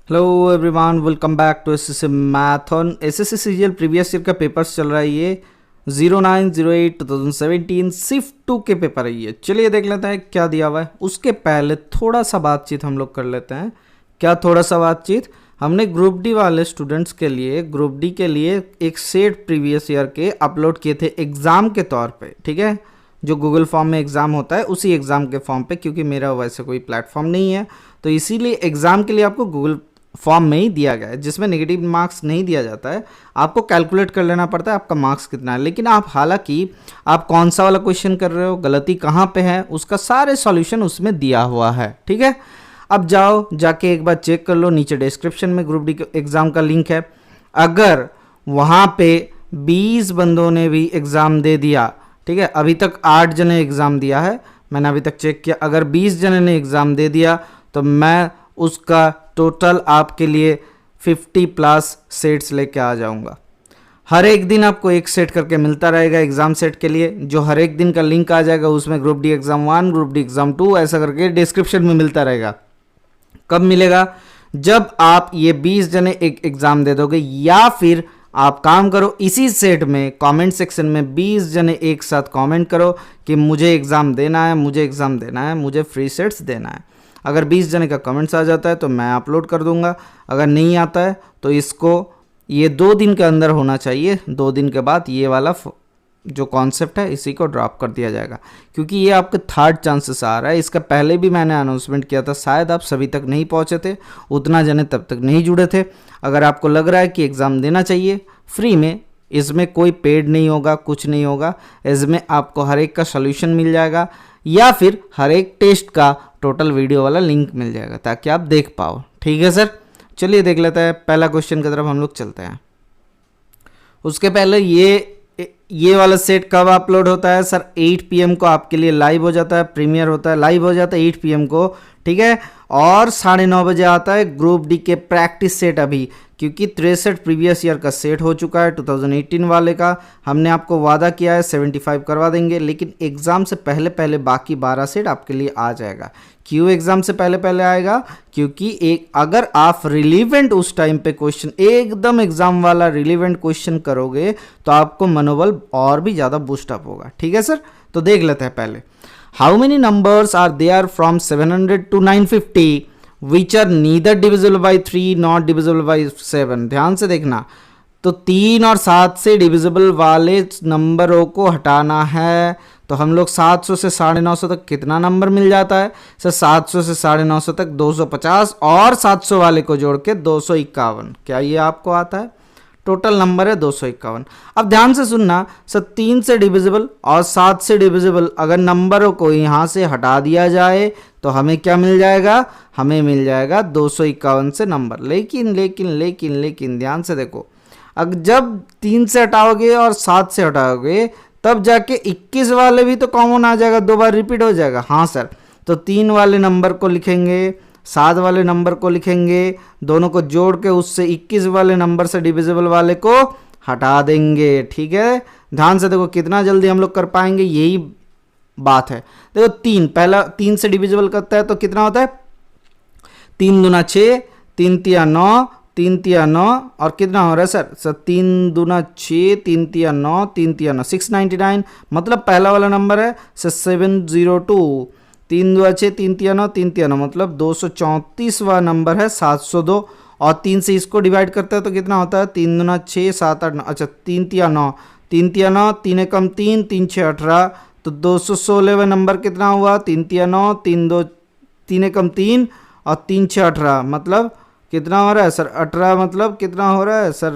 Hello everyone, welcome back to SSC मैथन। SSC CGL previous year का papers चल रहा है ये 09/08/2017 सिर्फ 2 के पेपर है ये। चलिए देख लेते हैं क्या दिया हुआ है। उसके पहले थोड़ा सा बातचीत हम लोग कर लेते हैं। क्या थोड़ा सा बातचीत, हमने ग्रुप डी वाले स्टूडेंट्स के लिए ग्रुप डी के लिए एक सेट प्रीवियस ईयर के अपलोड किए थे एग्ज़ाम के तौर पे, ठीक है। जो गूगल फॉर्म में एग्ज़ाम होता है उसी एग्ज़ाम के फॉर्म पे, क्योंकि मेरा वैसे कोई प्लेटफॉर्म नहीं है तो इसीलिए एग्ज़ाम के लिए आपको गूगल फॉर्म में ही दिया गया है, जिसमें नेगेटिव मार्क्स नहीं दिया जाता है। आपको कैलकुलेट कर लेना पड़ता है आपका मार्क्स कितना है। लेकिन आप हालांकि आप कौन सा वाला क्वेश्चन कर रहे हो, गलती कहाँ पे है, उसका सारे सॉल्यूशन उसमें दिया हुआ है, ठीक है। अब जाओ जाके एक बार चेक कर लो, नीचे डिस्क्रिप्शन में ग्रुप डी एग्ज़ाम का लिंक है। अगर वहाँ पे 20 बंदों ने भी एग्ज़ाम दे दिया, ठीक है, अभी तक 8 जने एग्ज़ाम दिया है, मैंने अभी तक चेक किया। अगर 20 जने ने एग्ज़ाम दे दिया तो मैं उसका टोटल आपके लिए 50+ सेट्स लेके आ जाऊंगा। हर एक दिन आपको एक सेट करके मिलता रहेगा एग्ज़ाम सेट के लिए, जो हर एक दिन का लिंक आ जाएगा उसमें group D exam 1, group D exam 2 ऐसा करके डिस्क्रिप्शन में मिलता रहेगा। कब मिलेगा? जब आप ये 20 जने एक एग्ज़ाम दे दोगे, या फिर आप काम करो इसी सेट में कमेंट सेक्शन में 20 जने एक साथ कमेंट करो कि मुझे एग्ज़ाम देना है, मुझे एग्ज़ाम देना है, मुझे फ्री सेट्स देना है। अगर 20 जने का कमेंट्स आ जाता है तो मैं अपलोड कर दूंगा। अगर नहीं आता है तो इसको ये 2 दिन के अंदर होना चाहिए। 2 दिन के बाद ये वाला जो कॉन्सेप्ट है इसी को ड्रॉप कर दिया जाएगा, क्योंकि ये आपके 3rd चांसेस आ रहा है। इसका पहले भी मैंने अनाउंसमेंट किया था, शायद आप सभी तक नहीं पहुंचे थे, उतना जने तब तक नहीं जुड़े थे। अगर आपको लग रहा है कि एग्ज़ाम देना चाहिए फ्री में, इसमें कोई पेड नहीं होगा, कुछ नहीं होगा, इसमें आपको हर एक का सोल्यूशन मिल जाएगा, या फिर हर एक टेस्ट का टोटल वीडियो वाला लिंक मिल जाएगा ताकि आप देख पाओ, ठीक है सर। चलिए देख लेते हैं, पहला क्वेश्चन की तरफ हम लोग चलते हैं। उसके पहले ये वाला सेट कब अपलोड होता है सर? 8 PM को आपके लिए लाइव हो जाता है, प्रीमियर होता है, लाइव हो जाता है 8 PM को, ठीक है। और 9:30 बजे आता है ग्रुप डी के प्रैक्टिस सेट अभी, क्योंकि 63 प्रीवियस ईयर का सेट हो चुका है 2018 वाले का। हमने आपको वादा किया है 75 करवा देंगे, लेकिन एग्ज़ाम से पहले पहले बाकी 12 सेट आपके लिए आ जाएगा। क्यों एग्ज़ाम से पहले पहले आएगा? क्योंकि अगर आप रिलीवेंट उस टाइम पे क्वेश्चन, एकदम एग्ज़ाम वाला रिलीवेंट क्वेश्चन करोगे तो आपको मनोबल और भी ज़्यादा बूस्टअप होगा, ठीक है सर। तो देख लेते हैं पहले, how many numbers are there from 700 to 950 which are neither divisible by 3 not divisible by 7। ध्यान से देखना, तो 3 और 7 से डिविजिबल वाले नंबरों को हटाना है। तो हम लोग 700 से 950 तक कितना नंबर मिल जाता है सर? 700 से 950 तक 250 और 700 वाले को जोड़ के 251। क्या ये आपको आता है? टोटल नंबर है 251। अब ध्यान से सुनना सर, 3 से डिविजिबल और 7 से डिविजिबल अगर नंबरों को यहाँ से हटा दिया जाए तो हमें क्या मिल जाएगा? हमें मिल जाएगा 251 से नंबर। लेकिन लेकिन लेकिन लेकिन ध्यान से देखो, अगर जब 3 से हटाओगे और 7 से हटाओगे तब जाके 21 वाले भी तो कॉमन आ जाएगा, 2 बार रिपीट हो जाएगा। हाँ सर, तो 3 वाले नंबर को लिखेंगे, 7 वाले नंबर को लिखेंगे, दोनों को जोड़ के उससे 21 वाले नंबर से डिविजिबल वाले को हटा देंगे, ठीक है। ध्यान से देखो कितना जल्दी हम लोग कर पाएंगे, यही बात है। देखो 3 पहला 3 से डिविजिबल करता है तो कितना होता है? 3 दूना 6, 3 तिया 9, 3 तिया 9 और कितना हो रहा है सर? 3 दूना 6, 3 तिया 9, 3 तिया 9, 699। मतलब पहला वाला नंबर है 702। 3 दूना 6, 3 तिया 9, 3 तिया 9 मतलब 234वां नंबर है 702। और 3 से इसको डिवाइड करते हैं तो कितना होता है? 3 दूना 6, 7 8 9, अच्छा 3 तिया 9, 3 तिया 9, 3 कम 3, 3 6 18, तो 216वां नंबर कितना हुआ? 3 तिया 9, 3 कम 3 और 3 6 18 मतलब कितना हो रहा है सर? 18 मतलब कितना हो रहा है सर?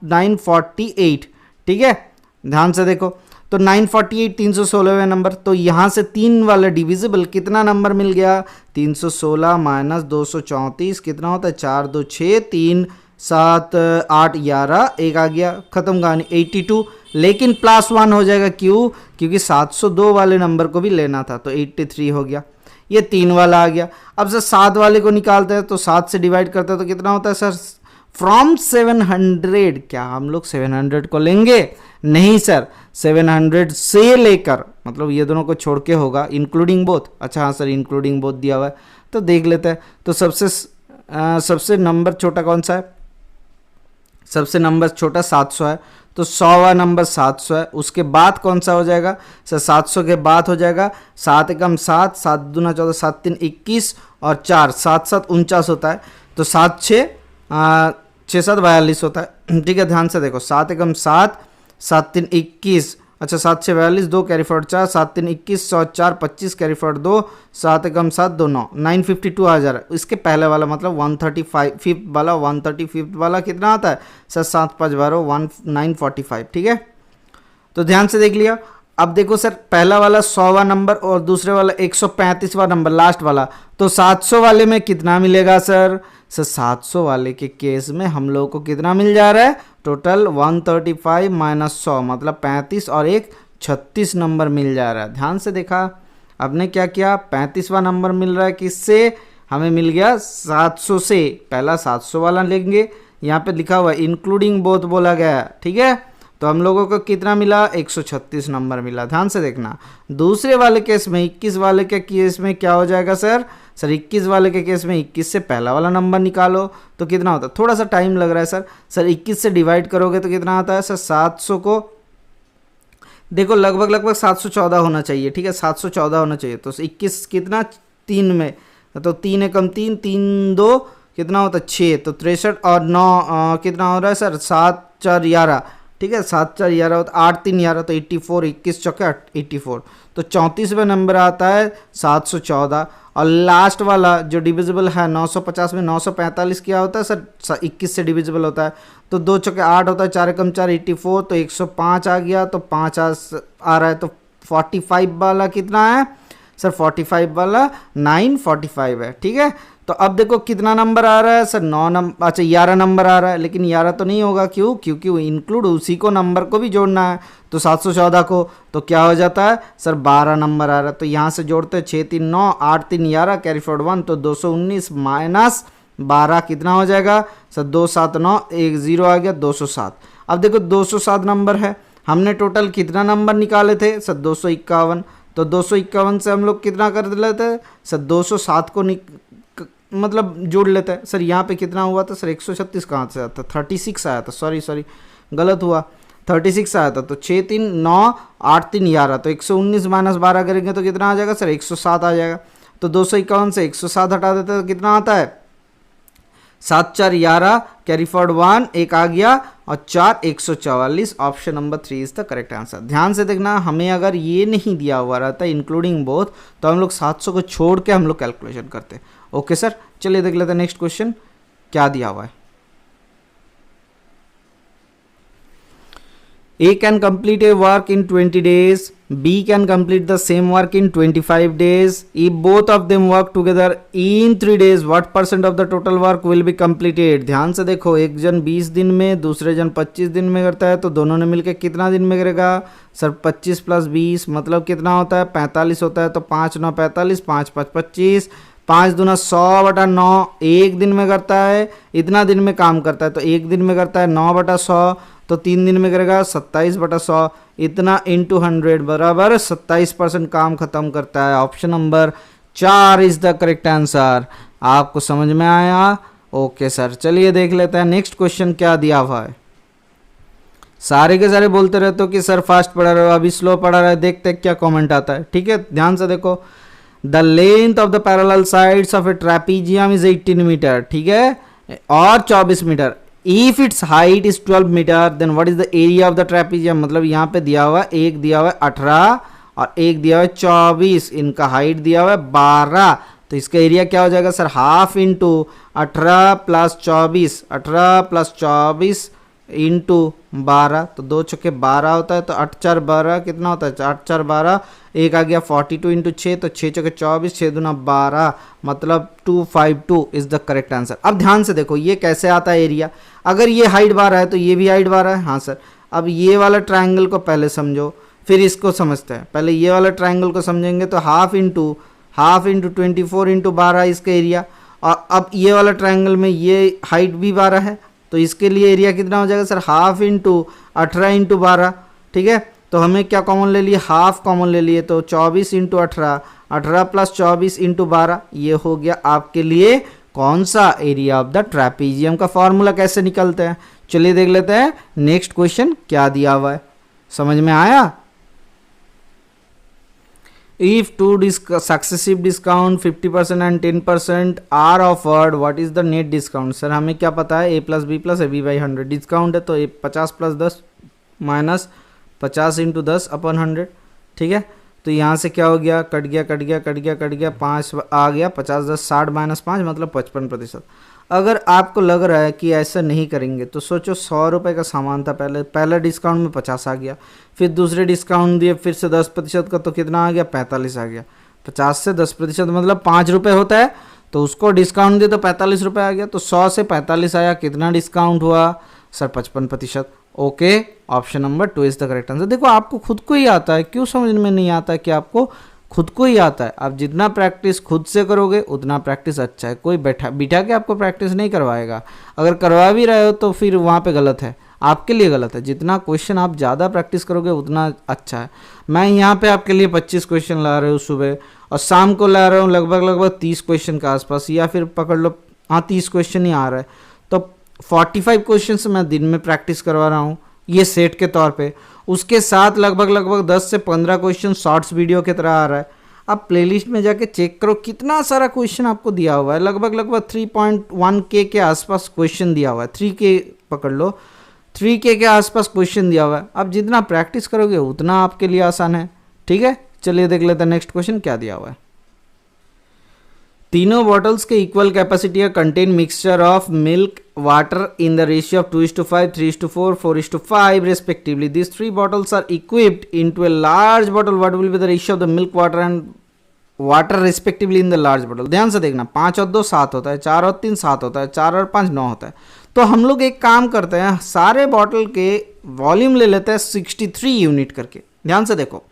948, ठीक है। ध्यान से देखो, तो 948 316वां नंबर, तो यहाँ से 3 वाला डिविजिबल कितना नंबर मिल गया? 316 माइनस 234 कितना होता है? 4 2 6 3 7 8 11, एक आ गया, खत्म कहानी 82। लेकिन +1 हो जाएगा, क्यों? क्योंकि 702 वाले नंबर को भी लेना था, तो 83 हो गया। ये 3 वाला आ गया। अब सर 7 वाले को निकालते हैं तो 7 से डिवाइड करते हैं तो कितना होता है सर? फ्रॉम 700। क्या हम लोग 700 को लेंगे? नहीं सर, 700 से लेकर, मतलब ये दोनों को छोड़ के होगा, इंक्लूडिंग बोथ। अच्छा हाँ सर, इंक्लूडिंग बोथ दिया हुआ है, तो देख लेते हैं। तो सबसे सबसे नंबर छोटा कौन सा है? सबसे नंबर छोटा 700 है, तो 100वां नंबर 700 है। उसके बाद कौन सा हो जाएगा सर? 700 के बाद हो जाएगा 7 एकम 7, 7 दूना 14, 7 3 21 और 4 7 7 49 होता है। तो 7 6 6 7 42 होता है। ठीक है, ध्यान से देखो, 7 एकम 7, 7 3 21, अच्छा 7 6 42, 2 कैरी फॉरवर्ड 4, 7 3 21, 100 4 25 कैरी फॉरवर्ड 2, 7 एकम 7 2 9, 952 आ जा रहा है। इसके पहले वाला मतलब 135 फिफ्थ वाला, 135 वाला कितना आता है सर? 7 5 12 945। ठीक है, तो ध्यान से देख लिया। अब देखो सर, पहला वाला 100वां नंबर और दूसरे वाला 135वां नंबर लास्ट वाला, तो 700 वाले में कितना मिलेगा सर? 700 वाले के केस में हम लोगों को कितना मिल जा रहा है? टोटल 135 माइनस 100 मतलब 35 और एक 36 नंबर मिल जा रहा है। ध्यान से देखा आपने क्या किया? 35वां नंबर मिल रहा है किससे? हमें मिल गया 700 से। पहला 700 वाला लेंगे, यहाँ पे लिखा हुआ इंक्लूडिंग बोथ बोला गया है। ठीक है, तो हम लोगों को कितना मिला? 136 नंबर मिला। ध्यान से देखना, दूसरे वाले केस में 21 वाले के केस में क्या हो जाएगा सर? 21 वाले के केस में 21 से पहला वाला नंबर निकालो तो कितना होता है? थोड़ा सा टाइम लग रहा है सर 21 से डिवाइड करोगे तो कितना आता है सर? 700 को देखो लगभग 714 होना चाहिए। ठीक है, 714 होना चाहिए। तो 21 कितना? 3 में, तो 3 एकम 3, 3 2 कितना होता है? 6, तो 63 और 9 कितना हो रहा है सर? 7 4 11। ठीक है, 7 4 11 होता है, 8 3 11, तो 84, 21 चौके 84, तो 34वां नंबर आता है 714। और लास्ट वाला जो डिविजिबल है 950 में 945 क्या होता है सर? 21 से डिविजिबल होता है, तो 2 चौके 8 होता है, 4 एकम 4 84, तो 105 आ गया, तो 5 आ रहा है, तो 45 वाला कितना है सर? 45 वाला 945 है। ठीक है, तो अब देखो कितना नंबर आ रहा है सर? 9 नंबर, अच्छा 11 नंबर आ रहा है, लेकिन 11 तो नहीं होगा। क्यों? क्योंकि वो इंक्लूड उसी को नंबर को भी जोड़ना है, तो 714 को, तो क्या हो जाता है सर? 12 नंबर आ रहा है। तो यहाँ से जोड़ते हैं 6 3 9, 8 3 11, कैरी फॉरवर्ड 1, तो 219 माइनस 12 कितना हो जाएगा सर? 279, एक 0 आ गया, 207। अब देखो 207 नंबर है, हमने टोटल कितना नंबर निकाले थे सर? 251। तो 251 से हम लोग कितना कर लेते हैं सर? 207 को मतलब जोड़ लेते हैं सर। यहाँ पे कितना हुआ था सर? 136 कहाँ से आया था? 36 आया था, सॉरी गलत हुआ, 36 आया था। तो 6 3 9 8 3 11, तो 119 माइनस 12 करेंगे तो कितना आ जाएगा सर? 107 आ जाएगा। तो 251 से 107 हटा देते हैं तो कितना आता है? 7 4 11, कैरी फॉरवर्ड 1 एक आ गया, और 4 144। Option number 3 is the correct answer. ध्यान से देखना, हमें अगर ये नहीं दिया हुआ रहता इंक्लूडिंग बोथ, तो हम लोग 700 को छोड़ के हम लोग कैलकुलेशन करते। ओके सर, चलिए देख लेते हैं नेक्स्ट क्वेश्चन क्या दिया हुआ है। A can complete a work in 20 days, B can complete the same work in 25 days. If both of them work together in 3 days, what percent of the total work will be completed? ध्यान से देखो, एक जन 20 दिन में, दूसरे जन 25 दिन में करता है, तो दोनों ने मिलकर कितना दिन में करेगा सर? 25 प्लस 20 मतलब कितना होता है? 45 होता है। तो 5 9 45, 5 5 25, 5 दूना 100/9 एक दिन में करता है। इतना दिन में काम करता है, तो एक दिन में करता है 9/100, तो 3 दिन में करेगा 27/100, इतना इंटू 100 बराबर 27% काम खत्म करता है। Option number 4 is the correct answer. आपको समझ में आया? ओके सर, चलिए देख लेते हैं नेक्स्ट क्वेश्चन क्या दिया हुआ है। सारे के सारे बोलते रहते हो कि सर फास्ट पढ़ा रहे हो, अभी स्लो पढ़ा रहे हो, देखते हैं क्या कमेंट आता है। ठीक है, ध्यान से देखो, the length of the parallel sides of a trapezium is 18 metre. ठीक है, और 24 metre. If its height is 12 metre, then what is the area of the trapezium? मतलब यहाँ पे दिया हुआ एक दिया हुआ है 18 और एक दिया हुआ है 24, इनका हाइट दिया हुआ है 12, तो इसका एरिया क्या हो जाएगा sir? Half into 18 plus 24, 18 plus 24 into 12, तो 2 छक्के 12 होता है, तो 8 4 12 कितना होता है? 8 4 12, एक आ गया 42 इंटू 6, तो 6 छक्के 24, 6 दूना 12 मतलब 252 इज द करेक्ट आंसर। अब ध्यान से देखो ये कैसे आता है एरिया। अगर ये हाइट 12 है तो ये भी हाइट 12 है। हाँ सर, अब ये वाला ट्राइंगल को पहले समझो फिर इसको समझते हैं। पहले ये वाला ट्राइंगल को समझेंगे तो हाफ इंटू 24 इंटू 12 इसका एरिया। और अब ये वाला ट्राइंगल में ये हाइट भी 12 है, तो इसके लिए एरिया कितना हो जाएगा सर? Half into 18 into 12। ठीक है, तो हमें क्या कॉमन ले लिए? हाफ कॉमन ले लिए, तो 24 इंटू 18, 18 प्लस 24 इंटू 12, ये हो गया आपके लिए कौन सा एरिया ऑफ द ट्रेपीजियम का फॉर्मूला कैसे निकलते हैं, चलिए देख लेते हैं नेक्स्ट क्वेश्चन क्या दिया हुआ है। समझ में आया? If two successive discount 50% and 10% are offered, what is the net discount? Sir हमें क्या पता है, a plus B plus ab by 100 discount है तो a 50 प्लस 10 माइनस 50 इंटू 10 अपन 100, ठीक है। तो यहाँ से क्या हो गया, कट गया कट गया कट गया कट गया, 5 आ गया, 50 10 60 माइनस 5 मतलब 55%। अगर आपको लग रहा है कि ऐसा नहीं करेंगे तो सोचो 100 रुपये का सामान था, पहले डिस्काउंट में 50 आ गया, फिर दूसरे डिस्काउंट दिए फिर से 10% का, तो कितना आ गया 45 आ गया। 50 से 10% मतलब 5 रुपये होता है, तो उसको डिस्काउंट दिए तो 45 रुपये आ गया। तो 100 से 45 आया, कितना डिस्काउंट हुआ sir 55%। Okay, option number 2 is the correct answer. देखो आपको खुद को ही आता है, क्यों समझ में नहीं आता है कि आपको खुद को ही आता है। आप जितना प्रैक्टिस खुद से करोगे उतना प्रैक्टिस अच्छा है, कोई बिठा के आपको प्रैक्टिस नहीं करवाएगा। अगर करवा भी रहे हो तो फिर वहाँ पे गलत है, आपके लिए गलत है। जितना क्वेश्चन आप ज़्यादा प्रैक्टिस करोगे उतना अच्छा है। मैं यहाँ पे आपके लिए 25 क्वेश्चन ला रहा हूँ सुबह, और शाम को ला रहा हूँ लगभग 30 क्वेश्चन के आसपास, या फिर पकड़ लो हाँ 30 क्वेश्चन ही आ रहा है, तो 45 क्वेश्चन मैं दिन में प्रैक्टिस करवा रहा हूँ ये सेट के तौर पे। उसके साथ लगभग 10 से 15 क्वेश्चन शॉर्ट्स वीडियो की तरह आ रहा है। आप प्लेलिस्ट में जाके चेक करो कितना सारा क्वेश्चन आपको दिया हुआ है, लगभग 3.1K के आसपास क्वेश्चन दिया हुआ है, 3K पकड़ लो, 3K के आसपास क्वेश्चन दिया हुआ है। आप जितना प्रैक्टिस करोगे उतना आपके लिए आसान है, ठीक है। चलिए देख लेते हैं नेक्स्ट क्वेश्चन क्या दिया हुआ है। तीनों बॉटल्स के equal capacity contain mixture of milk water in the ratio of 2:5, 3:4, 4:5 respectively. These three bottles are equipped into a large bottle. What will be the ratio of the milk water and water respectively in the large bottle? ध्यान से देखना, 5 और 2 7 होता है, 4 और 3 7 होता है, 4 और 5 9 होता है। तो हम लोग एक काम करते हैं, सारे बॉटल के वॉल्यूम ले लेते हैं 63 यूनिट करके। ध्यान से देखो,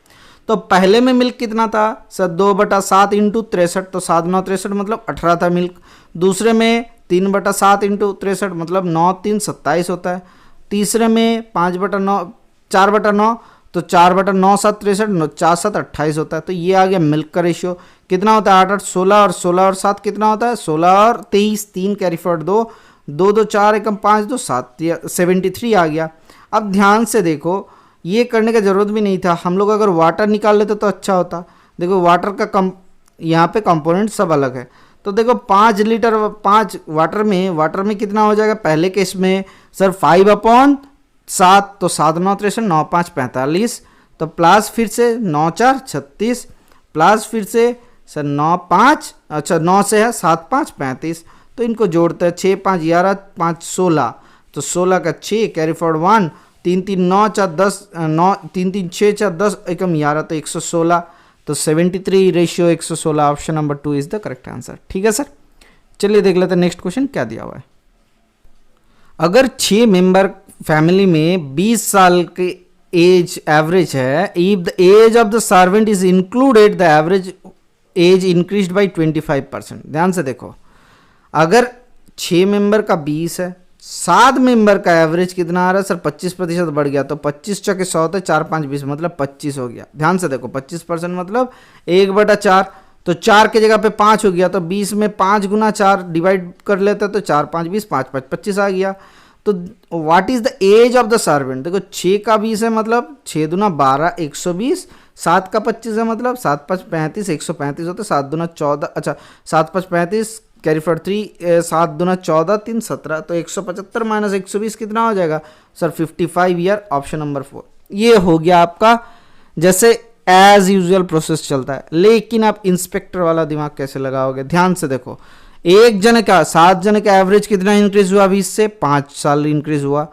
तो पहले में मिल्क कितना था सर 2/7 इंटू 63, तो 7 9 63 मतलब 18 था मिल्क। दूसरे में 3/7 इंटू 63 मतलब 9 3 27 होता है। तीसरे में 5/9 4/9 तो 4/9 7 63 4 7 28 होता है। तो ये आ गया मिल्क का रेशियो। कितना होता है 8 8 16 और 16 और 7 कितना होता है 16 और 23, 3 कैरी फॉरवर्ड 2 2 2 4 एकम 5 2 7 73 आ गया। अब ध्यान से देखो, ये करने का ज़रूरत भी नहीं था, हम लोग अगर वाटर निकाल लेते तो अच्छा होता। देखो वाटर का यहाँ पे कंपोनेंट सब अलग है। तो देखो 5 लीटर 5 वाटर में कितना हो जाएगा, पहले केस में सर 5/7, तो 7 9 63 9 5 45, तो प्लस फिर से 9 4 36, प्लस फिर से सर 9 5 अच्छा 9 से है 7 5 35, तो इनको जोड़ते हैं 6 5 11 5 16, तो 16 का 6 कैरी फॉरवर्ड 1 3 3 9 4 10 9 3 3 6 4 10 एकम 11, तो 116, तो 73 ratio 116, option number 2 is the correct answer. ठीक है सर, चलिए देख लेते हैं नेक्स्ट क्वेश्चन क्या दिया हुआ है। अगर 6 मेंबर फैमिली में 20 साल के एज एवरेज है, if the age of the servant is included the average age increased by 25%। ध्यान से देखो, अगर 6 मेंबर का 20 है, 7 मेंबर का एवरेज कितना आ रहा है सर 25% बढ़ गया, तो 25 चौके 100 होता है, 4 5 20 मतलब 25 हो गया। ध्यान से देखो 25% मतलब 1/4, तो 4 की जगह पे 5 हो गया, तो 20 में 5 गुना 4 डिवाइड कर लेते हैं तो 4 5 20 5 5 25 आ गया। तो what is the age of the servant, देखो 6 का 20 है मतलब 6 दूना 12 120, 7 का 25 है मतलब 7 5 35 135 होता है, 7 दूना 14 अच्छा 7 5 35 कैरी फॉर 3 7 दूना 14 3 17, तो 175 माइनस 120 कितना हो जाएगा सर 55 ईयर, ऑप्शन नंबर 4। ये हो गया आपका जैसे एज यूजुअल प्रोसेस चलता है। लेकिन आप इंस्पेक्टर वाला दिमाग कैसे लगाओगे, ध्यान से देखो, एक जने का 7 जने का एवरेज कितना इंक्रीज हुआ 20 से 5 साल इंक्रीज हुआ,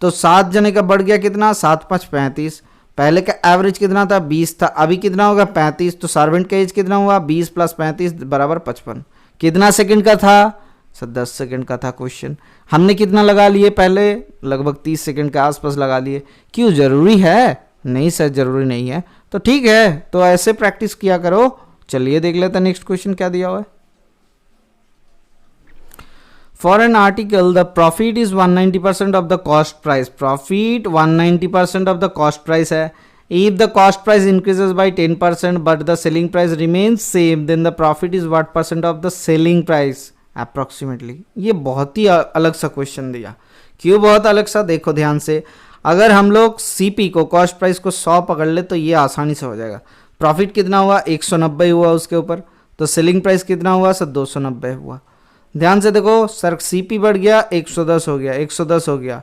तो 7 जने का बढ़ गया कितना 7 5 35, पहले का एवरेज कितना था 20 था, अभी कितना होगा 35, तो सर्वेंट का एज कितना हुआ 20 + 35 = 55। कितना सेकंड का था सर 10 सेकंड का था क्वेश्चन, हमने कितना लगा लिए पहले लगभग 30 सेकंड के आसपास लगा लिए। क्यों, जरूरी है? नहीं सर जरूरी नहीं है, तो ठीक है, तो ऐसे प्रैक्टिस किया करो। चलिए देख लेते हैं नेक्स्ट क्वेश्चन क्या दिया हुआ है। For an article the profit is 190% of the cost price, profit 190% of the cost price है। If the cost price increases by 10% but the selling price remains same, then the profit is what percent of the selling price? Approximately. ये बहुत ही अलग सा question दिया। क्यों बहुत अलग सा, देखो ध्यान से। अगर हम लोग सीपी को, कॉस्ट प्राइस को 100 पकड़ ले तो ये आसानी से हो जाएगा। प्रॉफिट कितना हुआ, 190 हुआ उसके ऊपर, तो सेलिंग प्राइस कितना हुआ सर, 290 हुआ। ध्यान से देखो सर, सीपी बढ़ गया, 110 हो गया, 110 हो गया।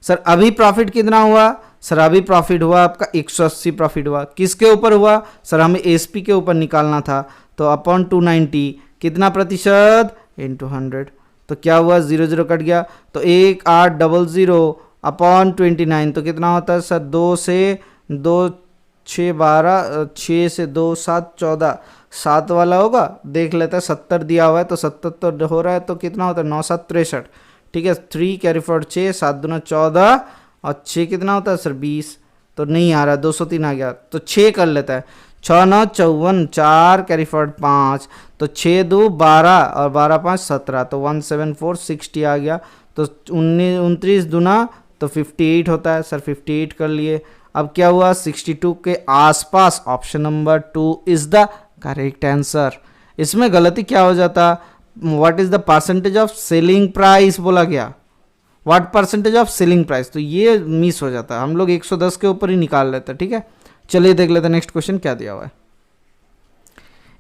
सर अभी प्रॉफिट कितना हुआ, सर अभी प्रॉफिट हुआ आपका 180 प्रॉफिट हुआ। किसके ऊपर हुआ, सर हमें एसपी के ऊपर निकालना था, तो अपॉन 290 कितना प्रतिशत, इंटू 100, तो क्या हुआ, 0 0 कट गया, तो 1800 अपॉन 29, तो कितना होता है सर, 2 से 2 6 12, 6 से 2 7 14, 7 वाला होगा, देख लेते हैं 70 दिया हुआ है, तो 70 तो हो रहा है, तो कितना होता है 9 7 63, ठीक है। 3 कैरी फॉरवर्ड 6, 7 दूना 14, और 6 कितना होता है सर 20, तो नहीं आ रहा, 203 आ गया, तो 6 कर लेता है, 6 9 54, 4 कैरी फॉरवर्ड 5, तो 6 2 12 और 12 5 17, तो 174 60 आ गया, तो 29 दूना तो 58 होता है सर, 58 कर लिए। अब क्या हुआ, 62 के आसपास, option number 2 is the correct answer. इसमें गलती क्या हो जाता, what is the percentage of selling price बोला गया, what percentage of selling price, तो ये मिस हो जाता है। हम लोग 110 के ऊपर ही निकाल लेते हैं, ठीक है। चलिए देख लेते हैं नेक्स्ट क्वेश्चन क्या दिया हुआ है।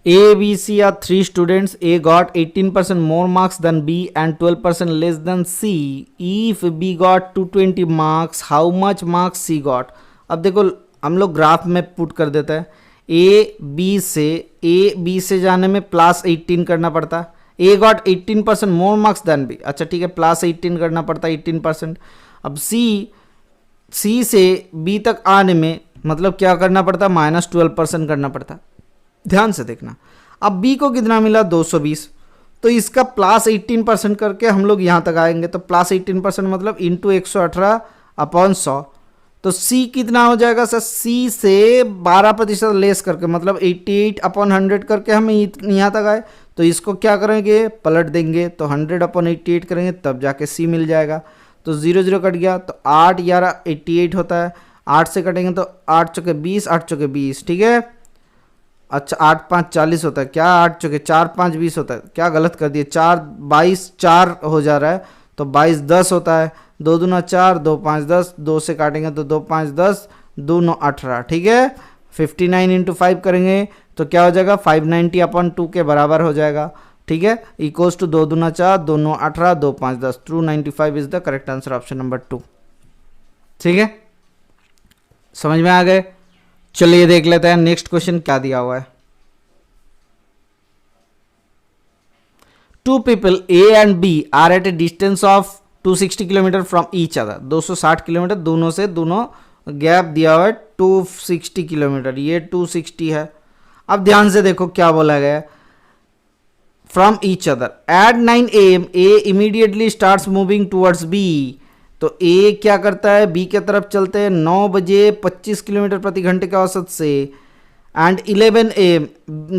A, B, C are 3 students. A got 18% more marks than B and 12% less than C. If B got 220 marks, how much marks C got? अब देखो हम लोग ग्राफ में पुट कर देते हैं। A B से जाने में प्लस 18 करना पड़ता है। A got 18% more marks than B. अच्छा ठीक है, प्लस 18 करना पड़ता है 18%। अब C से B तक आने में मतलब क्या करना पड़ता है, माइनस 12% करना पड़ता है। ध्यान से देखना, अब B को कितना मिला 220, तो इसका प्लस 18% करके हम लोग यहाँ तक आएंगे, तो प्लस 18% मतलब इंटू 118 अपॉन 100, तो C कितना हो जाएगा सर, C से 12% लेस करके मतलब 88 अपॉन 100 करके हम यहाँ तक आए, तो इसको क्या करेंगे, पलट देंगे, तो 100 अपॉन 88 करेंगे, तब जाके C मिल जाएगा। तो 0 0 कट गया, तो 8 11 88 होता है, 8 से कटेंगे तो 8 चौके 20, 8 चौके 20, ठीक है। अच्छा 8 5 40 होता है, क्या 8 चौके 4 5 20 होता है, क्या गलत कर दिए, 4 22 4 हो जा रहा है, तो 22 10 होता है, 2 दूना 4 2 5 10, 2 से काटेंगे तो 2 5 10, 2 9 18, ठीक है। 59 इंटू 5 करेंगे तो क्या हो जाएगा, 590 अपॉन 2 के बराबर हो जाएगा, ठीक है। इक्वल्स टू 2 दूना 4 2 9 18, 2 5 10, 295 is the correct answer, option number 2, ठीक है। समझ में आ गए। चलिए देख लेते हैं नेक्स्ट क्वेश्चन क्या दिया हुआ है। 2 people A and B are at a distance of 260 kilometre from each other, 260 kilometre दोनों से, दोनों गैप दिया हुआ है 260 किलोमीटर, ये 260 है। अब ध्यान से देखो क्या बोला गया, from each other at 9 AM A immediately starts moving towards B, तो A क्या करता है, B के तरफ चलते हैं 9 बजे 25 किलोमीटर प्रति घंटे के औसत से, and 11 AM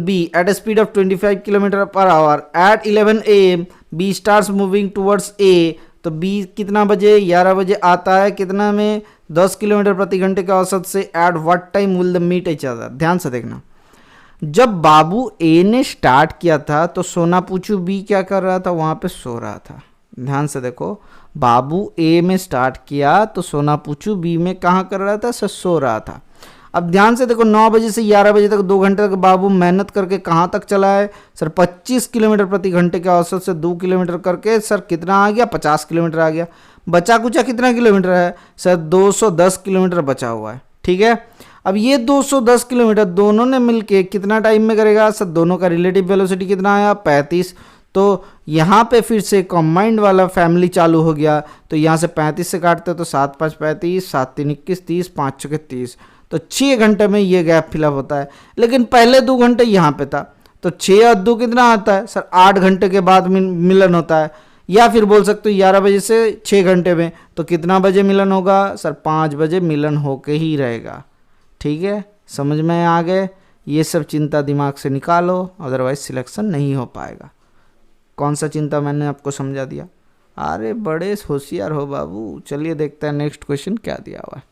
B at a speed of 25 kilometre per hour, at 11 AM B starts moving towards A, तो B कितना बजे, 11 बजे आता है, कितना में 10 किलोमीटर प्रति घंटे के औसत से, at what time will the meet each other. ध्यान से देखना, जब बाबू A ने स्टार्ट किया था तो सोना पूछू B क्या कर रहा था, वहां पे सो रहा था। ध्यान से देखो, बाबू A में स्टार्ट किया तो सोना पूछू B में कहाँ कर रहा था सर, सो रहा था। अब ध्यान से देखो 9 बजे से 11 बजे तक 2 घंटे तक बाबू मेहनत करके कहाँ तक चला है सर, 25 किलोमीटर प्रति घंटे के औसत से 2 किलोमीटर करके सर कितना आ गया, 50 किलोमीटर आ गया। बचा कुचा कितना किलोमीटर है सर, 210 किलोमीटर बचा हुआ है, ठीक है। अब ये 210 किलोमीटर दोनों ने मिलके कितना टाइम में करेगा सर, दोनों का रिलेटिव वेलोसिटी कितना आया 35, तो यहाँ पे फिर से कॉम्बाइंड वाला फैमिली चालू हो गया, तो यहाँ से 35 से काटते हो तो 7 5 35, 7 3 21 30, 5 6 30, तो 6 घंटे में ये गैप फिलअप होता है। लेकिन पहले 2 घंटे यहाँ पे था, तो 6 और 2 कितना आता है सर, 8 घंटे के बाद मिलन होता है, या फिर बोल सकते हो 11 बजे से 6 घंटे में, तो कितना बजे मिलन होगा सर, 5 बजे मिलन होके ही रहेगा, ठीक है। समझ में आ गए, ये सब चिंता दिमाग से निकालो, अदरवाइज सिलेक्शन नहीं हो पाएगा। कौन सा चिंता मैंने आपको समझा दिया, अरे बड़े होशियार हो बाबू। चलिए देखते हैं नेक्स्ट क्वेश्चन क्या दिया हुआ है।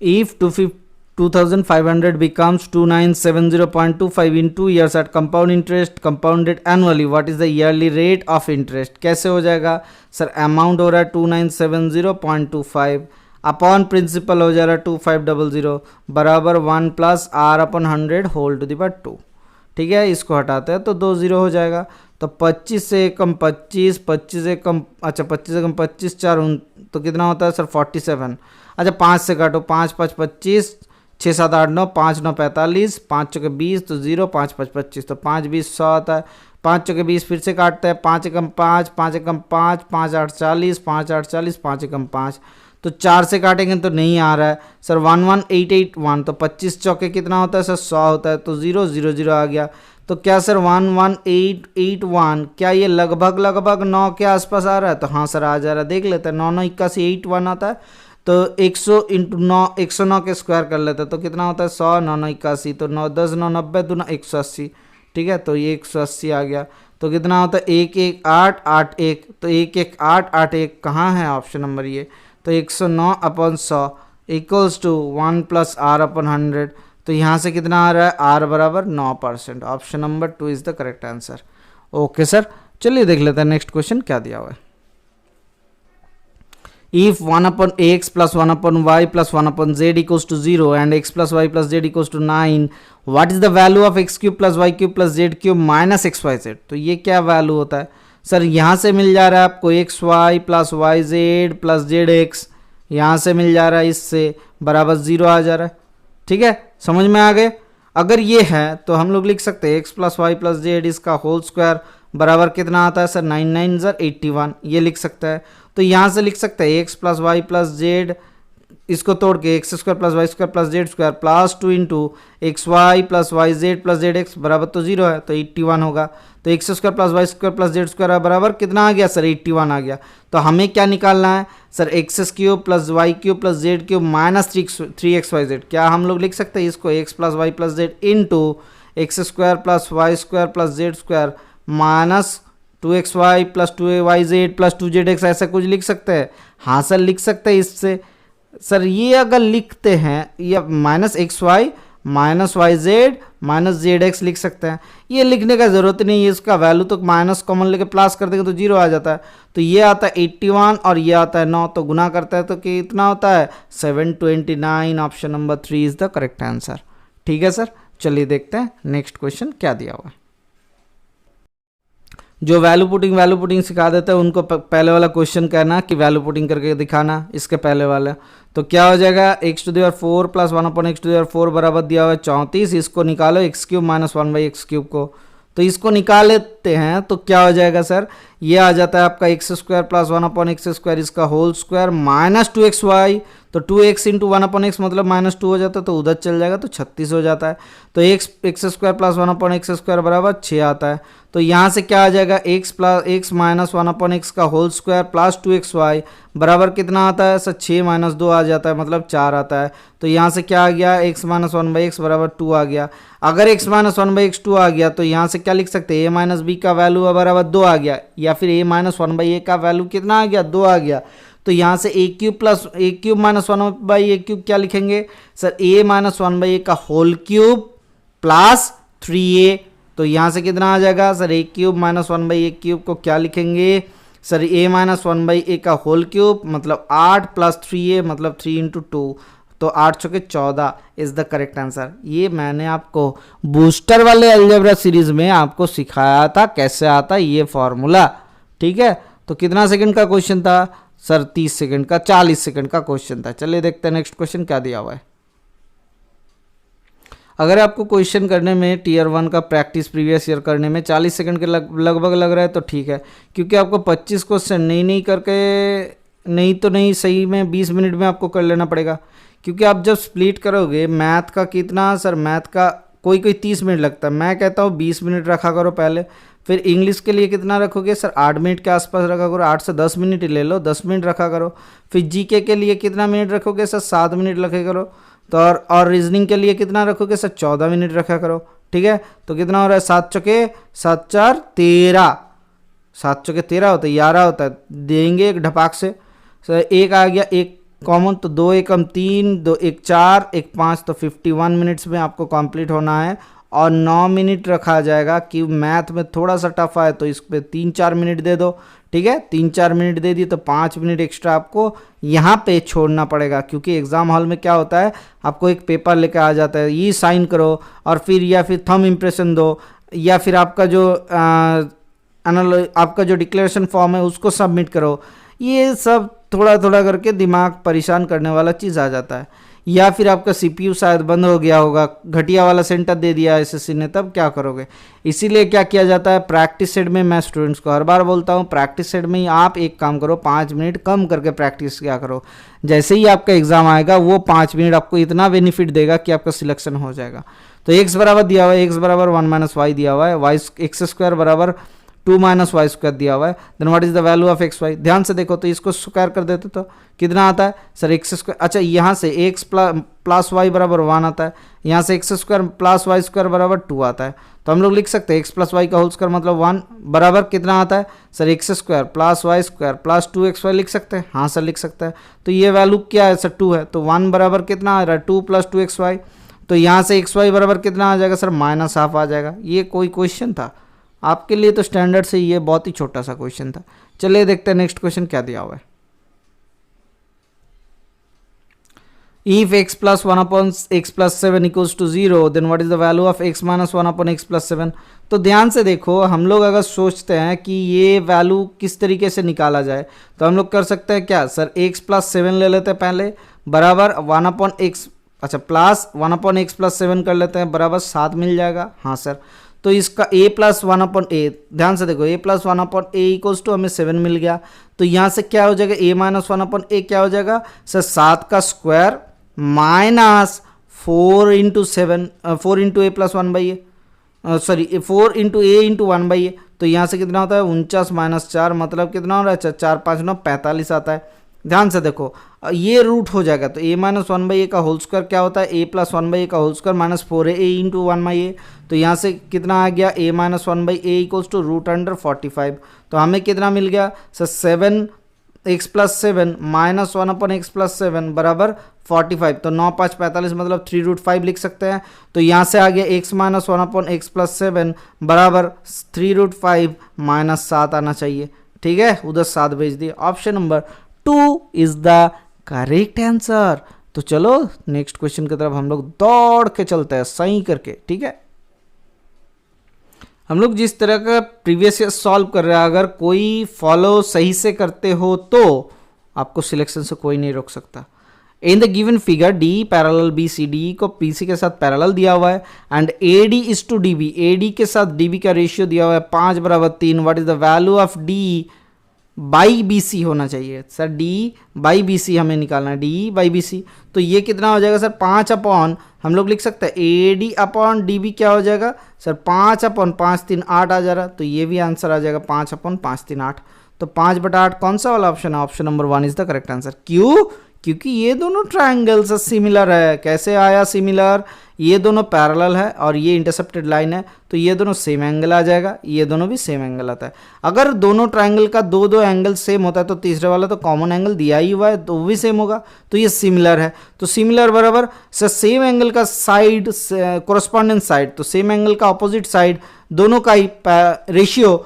If 2500 becomes 2970.25 in 2 years at compound interest compounded annually. What is the yearly rate of interest? कैसे हो जाएगा सर? अमाउंट हो रहा है 2970.25 अपॉन प्रिंसिपल हो जा रहा है 2500 बराबर 1 plus R upon 100 whole to the power 2। ठीक है, इसको हटाते हैं तो 2 0 हो जाएगा। तो 25 से कम 25, 25 से कम, अच्छा 25 से कम 25, 4 तो कितना होता है सर? 47। अच्छा 5 से काटो, 5 5 25, 6 7 8 9, 5 9 45, 5 चौके 20 तो 0, 5 5 25 तो 5 20 100 आता है। 5 चौके 20 फिर से काटते हैं, 5 एकम 5, 5 एकम 5, 5 8 40, 5 8 40, 5 एकम 5 तो 4 से काटेंगे तो नहीं आ रहा है सर। 11881 तो 25 चौके कितना होता है सर? 100 होता है तो 0 0 0 आ गया। तो क्या सर 11881 क्या ये लगभग 9 के आसपास आ रहा है? तो हाँ सर आ जा रहा है, देख लेते हैं। 9 9 81 81 आता है तो 100 इंटू 9 109 के स्क्वायर कर लेते हैं तो कितना होता है? 100 9 9 81 तो 9 10 9 90 दूना 180। ठीक है, तो ये 180 आ गया। तो कितना होता है? 11881 तो 11881 कहाँ है? ऑप्शन नंबर ये। तो 109 upon 100 equals to 1 plus R upon 100। तो यहाँ से कितना आ रहा है? आर बराबर 9%। Option number 2 is the correct answer. Okay sir, चलिए देख लेते हैं नेक्स्ट क्वेश्चन क्या दिया हुआ है। If 1 upon x plus 1 upon y plus 1 upon z equals to 0 and x plus y plus z equals to 9, what is the value of x cube plus y cube plus z cube minus xyz? तो ये क्या value होता है sir? यहाँ से मिल जा रहा है आपको X Y plus Y Z plus Z X, यहाँ से मिल जा रहा है, इससे बराबर 0 आ जा रहा है। ठीक है, समझ में आ गए? अगर ये है तो हम लोग लिख सकते हैं x plus Y plus Z इसका होल स्क्वायर बराबर कितना आता है सर? 9 9 81, ये लिख सकता है। तो यहाँ से लिख सकते हैं x plus Y plus Z, इसको तोड़ के X square plus Y square plus Z square plus 2 into X Y plus Y Z plus Z X बराबर तो 0 है तो 81 होगा। तो X square plus Y square plus Z square बराबर कितना आ गया सर? 81 आ गया। तो हमें क्या निकालना है sir? X cube plus Y cube plus Z cube minus 3xyz। क्या हम लोग लिख सकते हैं इसको? X plus Y plus Z into X square plus Y square plus Z square minus 2xy plus 2yz plus 2zx, ऐसा कुछ लिख सकते हैं? हाँ सर लिख सकते हैं। इससे सर ये अगर लिखते हैं या minus x y minus y z minus z x लिख सकते हैं। ये लिखने का ज़रूरत नहीं है, इसका वैल्यू तो माइनस कॉमन लेके प्लस कर देंगे तो 0 आ जाता है। तो ये आता है 81 और ये आता है 9, तो गुना करता है तो कितना होता है? 729। Option number 3 is the correct answer. ठीक है सर, चलिए देखते हैं नेक्स्ट क्वेश्चन क्या दिया हुआ है। जो वैल्यू पुटिंग सिखा देते हैं उनको पहले वाला क्वेश्चन कहना कि वैल्यू पुटिंग करके दिखाना इसके पहले वाला। तो क्या हो जाएगा? X to the power 4 plus 1 upon x to the power 4 बराबर दिया हुआ है 34। इसको निकालो x cube minus 1 by x cube को। तो इसको निकाल लेते हैं तो क्या हो जाएगा सर? ये आ जाता है आपका x square plus 1 upon x square इसका होल स्क्वायर माइनस 2xy। तो 2x इंटू 1 अपॉन एक्स मतलब माइनस 2 हो जाता है तो उधर चल जाएगा तो 36 हो जाता है। तो X square plus 1 upon x square बराबर 6 आता है। तो यहाँ से क्या आ जाएगा? एक्स माइनस 1 अपॉन एक्स का होल स्क्वायर प्लस 2xy बराबर कितना आता है सर? 6 माइनस 2 आ जाता है मतलब 4 आता है। तो यहाँ से क्या आ गया? एक्स माइनस 1 बाई एक्स बराबर 2 आ गया। अगर एक्स माइनस 1 बाई एक्स 2 आ गया तो यहाँ से क्या लिख सकते हैं? ए माइनस बी का वैल्यू बराबर 2 आ गया, या फिर ए माइनस 1 बाई ए का वैल्यू कितना आ गया? 2 आ गया। तो यहाँ से A cube minus 1 by A cube क्या लिखेंगे सर? ए माइनस 1 बाई ए का होल क्यूब प्लस 3a। तो यहाँ से कितना आ जाएगा sir? A cube minus 1 by A cube को क्या लिखेंगे सर? ए माइनस 1 बाई ए का होल क्यूब मतलब 8 प्लस 3a मतलब 3 इंटू 2 तो 8 चौके 14 इज द करेक्ट आंसर। ये मैंने आपको बूस्टर वाले अलजेब्रा सीरीज में आपको सिखाया था कैसे आता ये फॉर्मूला। ठीक है, तो कितना सेकंड का क्वेश्चन था सर? 30 सेकंड का, 40 सेकंड का क्वेश्चन था। चलिए देखते हैं नेक्स्ट क्वेश्चन क्या दिया हुआ है। अगर आपको क्वेश्चन करने में टीयर 1 का प्रैक्टिस प्रीवियस ईयर करने में 40 सेकंड के लगभग लग रहा है तो ठीक है, क्योंकि आपको 25 क्वेश्चन नहीं करके नहीं सही में 20 मिनट में आपको कर लेना पड़ेगा। क्योंकि आप जब स्प्लिट करोगे मैथ का कितना सर? मैथ का कोई 30 मिनट लगता है, मैं कहता हूँ 20 मिनट रखा करो पहले। फिर इंग्लिश के लिए कितना रखोगे सर? 8 मिनट के आसपास रखा करो, 8 से 10 मिनट ही ले लो, 10 मिनट रखा करो। फिर जीके के लिए कितना मिनट रखोगे सर? 7 मिनट रखे करो। तो और रीजनिंग के लिए कितना रखोगे सर? 14 मिनट रखा करो। ठीक है, तो कितना हो रहा है? 7 चौके 7 4 13, 7 चौके 13 होता है, 11 होता है, देंगे एक ढपाक से सर। एक आ गया, एक कॉमन, तो 2 एकम 3, 2 एक 4, एक 5, तो 51 मिनट्स में आपको कंप्लीट होना है। और 9 मिनट रखा जाएगा कि मैथ में थोड़ा सा टफ है तो इस पर 3-4 मिनट दे दो, ठीक है। 3-4 मिनट दे दिए तो 5 मिनट एक्स्ट्रा आपको यहाँ पे छोड़ना पड़ेगा, क्योंकि एग्जाम हॉल में क्या होता है, आपको एक पेपर लेकर आ जाता है, ये साइन करो और फिर या फिर थंब इम्प्रेशन दो, या फिर आपका जो आपका जो डिक्लेरेशन फॉर्म है उसको सबमिट करो। ये सब थोड़ा थोड़ा करके दिमाग परेशान करने वाला चीज़ आ जाता है। या फिर आपका सीपीयू शायद बंद हो गया होगा, घटिया वाला सेंटर दे दिया एसएससी ने, तब क्या करोगे। इसीलिए क्या किया जाता है, प्रैक्टिस सेट में, मैं स्टूडेंट्स को हर बार बोलता हूँ, प्रैक्टिस सेट में ही आप एक काम करो, 5 मिनट कम करके प्रैक्टिस क्या करो। जैसे ही आपका एग्जाम आएगा वो 5 मिनट आपको इतना बेनिफिट देगा कि आपका सिलेक्शन हो जाएगा। तो एक्स बराबर दिया हुआ है, एक्स बराबर 1 - y दिया हुआ है, वाई एक्स स्क्वायर बराबर 2 - y स्क्वायर दिया हुआ है। Then what is the value of x y. ध्यान से देखो तो इसको स्क्वायर कर देते तो कितना आता है सर, एक्स स्क्वायर। अच्छा, यहाँ से एक्स प्लस वाई बराबर 1 आता है, यहाँ से x square plus Y square बराबर 2 आता है। तो हम लोग लिख सकते हैं एक्स प्लस वाई का होल स्क्वायर मतलब 1 बराबर कितना आता है sir, x square plus Y square plus 2xy लिख सकते हैं। हाँ सर लिख सकते हैं। तो ये वैल्यू क्या है सर, 2 है, तो 1 बराबर कितना आ रहा है 2 + 2xy। तो यहाँ से xy बराबर कितना आ जाएगा सर, -1/2 आ जाएगा। ये कोई क्वेश्चन था आपके लिए, तो स्टैंडर्ड से ये बहुत ही छोटा सा क्वेश्चन था। चलिए देखते हैं नेक्स्ट क्वेश्चन क्या दिया हुआ है। If x + 1 / x + 7 = 0, then what is the value of x - 1 / x + 7। तो ध्यान से देखो, हम लोग अगर सोचते हैं कि ये वैल्यू किस तरीके से निकाला जाए, तो हम लोग कर सकते हैं क्या सर, x + 7 ले लेते हैं पहले, बराबर 1/x, अच्छा प्लस 1/x + 7 कर लेते हैं, बराबर 7 मिल जाएगा। हाँ सर, तो इसका a + 1/a, ध्यान से देखो a + 1/a = हमें 7 मिल गया। तो यहाँ से क्या हो जाएगा, a - 1/a क्या हो जाएगा सर, 7 का square minus 4 × 7, 4 × a + 1/a, sorry 4 × a × 1/a। तो यहाँ से कितना होता है 49 - 4, मतलब कितना हो रहा है 4 × 5 = 45 आता है। ध्यान से देखो ये रूट हो जाएगा, तो a - 1/a का होल स्क्वायर क्या होता है, a + 1/a का होल स्क्वायर -4a × 1/a। तो यहाँ से कितना आ गया, a - 1/a = √45। तो हमें कितना मिल गया सर, 7x + 7 - 1/x + 7 बराबर 45। तो 9 × 5 = 45, मतलब 3√5 लिख सकते हैं। तो यहाँ से आ गया x - 1/x + 7 बराबर 3√5 - 7 आना चाहिए, ठीक है, उधर 7 भेज दिए। Option number 2 is the correct answer. तो चलो नेक्स्ट क्वेश्चन की तरफ हम लोग दौड़ के चलते हैं सही करके, ठीक है। हम लोग जिस तरह का प्रीवियस ईयर सॉल्व कर रहे हैं, अगर कोई फॉलो सही से करते हो तो आपको सिलेक्शन से कोई नहीं रोक सकता। In the given figure D parallel B C, D को पीसी के साथ पैरेलल दिया हुआ है and AD is to DB, AD के साथ डीबी का रेशियो दिया हुआ है 5 = 3। What is the value of D by B C होना चाहिए sir, D by B C हमें निकालना है, डी बाई बी सी। तो ये कितना हो जाएगा सर, 5 हम लोग लिख सकते हैं A D upon D B क्या हो जाएगा सर, 5/5 3 8 आ जा रहा। तो ये भी आंसर आ जाएगा 5/5 3 8। तो 5/8 कौन सा वाला ऑप्शन है, option number 1 is the correct answer. क्यों, क्योंकि ये दोनों ट्रायंगल्स सिमिलर है। कैसे आया सिमिलर, ये दोनों पैरेलल है और ये इंटरसेप्टेड लाइन है, तो ये दोनों सेम एंगल आ जाएगा, ये दोनों भी सेम एंगल आता है। अगर दोनों ट्रायंगल का दो एंगल सेम होता है तो तीसरे वाला तो कॉमन एंगल दिया ही हुआ है तो वो भी सेम होगा, तो ये सिमिलर है। तो सिमिलर बराबर सेम एंगल का साइड कोरस्पॉन्डेंट साइड, तो सेम एंगल का ऑपोजिट साइड दोनों का ही रेशियो